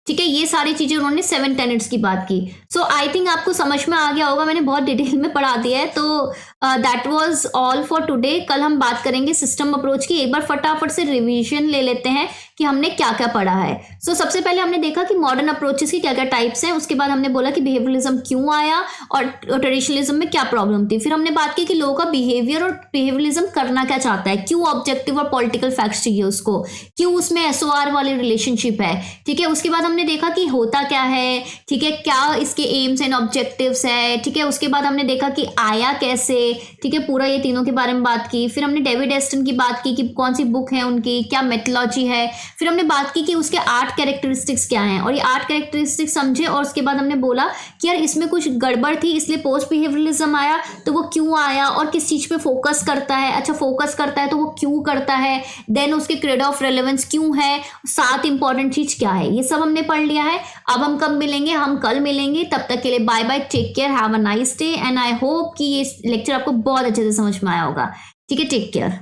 ठीक है, ये सारी चीजें उन्होंने 7 टेनेट्स की बात की। सो आई थिंक आपको समझ में आ गया होगा, मैंने बहुत डिटेल में पढ़ा दिया है। तो that was all for today. कल हम बात करेंगे सिस्टम अप्रोच की। एक बार फटाफट से रिवीजन ले लेते हैं कि हमने क्या क्या पढ़ा है। सो सबसे पहले हमने देखा कि मॉडर्न अप्रोचेस की क्या क्या टाइप्स हैं, उसके बाद हमने बोला कि बिहेवियरलिज्म क्यों आया और ट्रेडिशनलिज्म में क्या प्रॉब्लम थी। फिर हमने बात की कि लोगों का बिहेवियर और बिहेवियरलिज्म करना क्या चाहता है, क्यों ऑब्जेक्टिव और पॉलिटिकल फैक्ट्स चाहिए उसको, क्यों उसमें एसओआर वाली रिलेशनशिप है। ठीक है, उसके बाद हमने देखा कि होता क्या है, ठीक है, क्या इसके एम्स एंड ऑब्जेक्टिव्स है। ठीक है, उसके बाद हमने देखा कि आया कैसे, ठीक है, पूरा ये तीनों के बारे में बात की। फिर हमने डेविड एस्टन की बात की कि कौन सी बुक है उनकी, क्या मेथोलॉजी है। फिर हमने बात की कि उसके 8 कैरेक्टरिस्टिक्स क्या हैं, और ये 8 कैरेक्टरिस्टिक्स समझे, और उसके बाद हमने बोला कि यार इसमें कुछ गड़बड़ थी इसलिए पोस्ट बिहेवियरलिज्म आया, तो वो क्यों आया और किस चीज़ पे फोकस करता है। अच्छा, फोकस करता है तो वो क्यों करता है, देन उसके क्रेड ऑफ रेलेवेंस क्यों है, 7 इंपॉर्टेंट चीज क्या है, ये सब हमने पढ़ लिया है। अब हम कब मिलेंगे, हम कल मिलेंगे। तब तक के लिए bye bye, take care, have a nice day, and I hope कि ये लेक्चर आपको बहुत अच्छे से समझ में आया होगा। ठीक है, टेक केयर।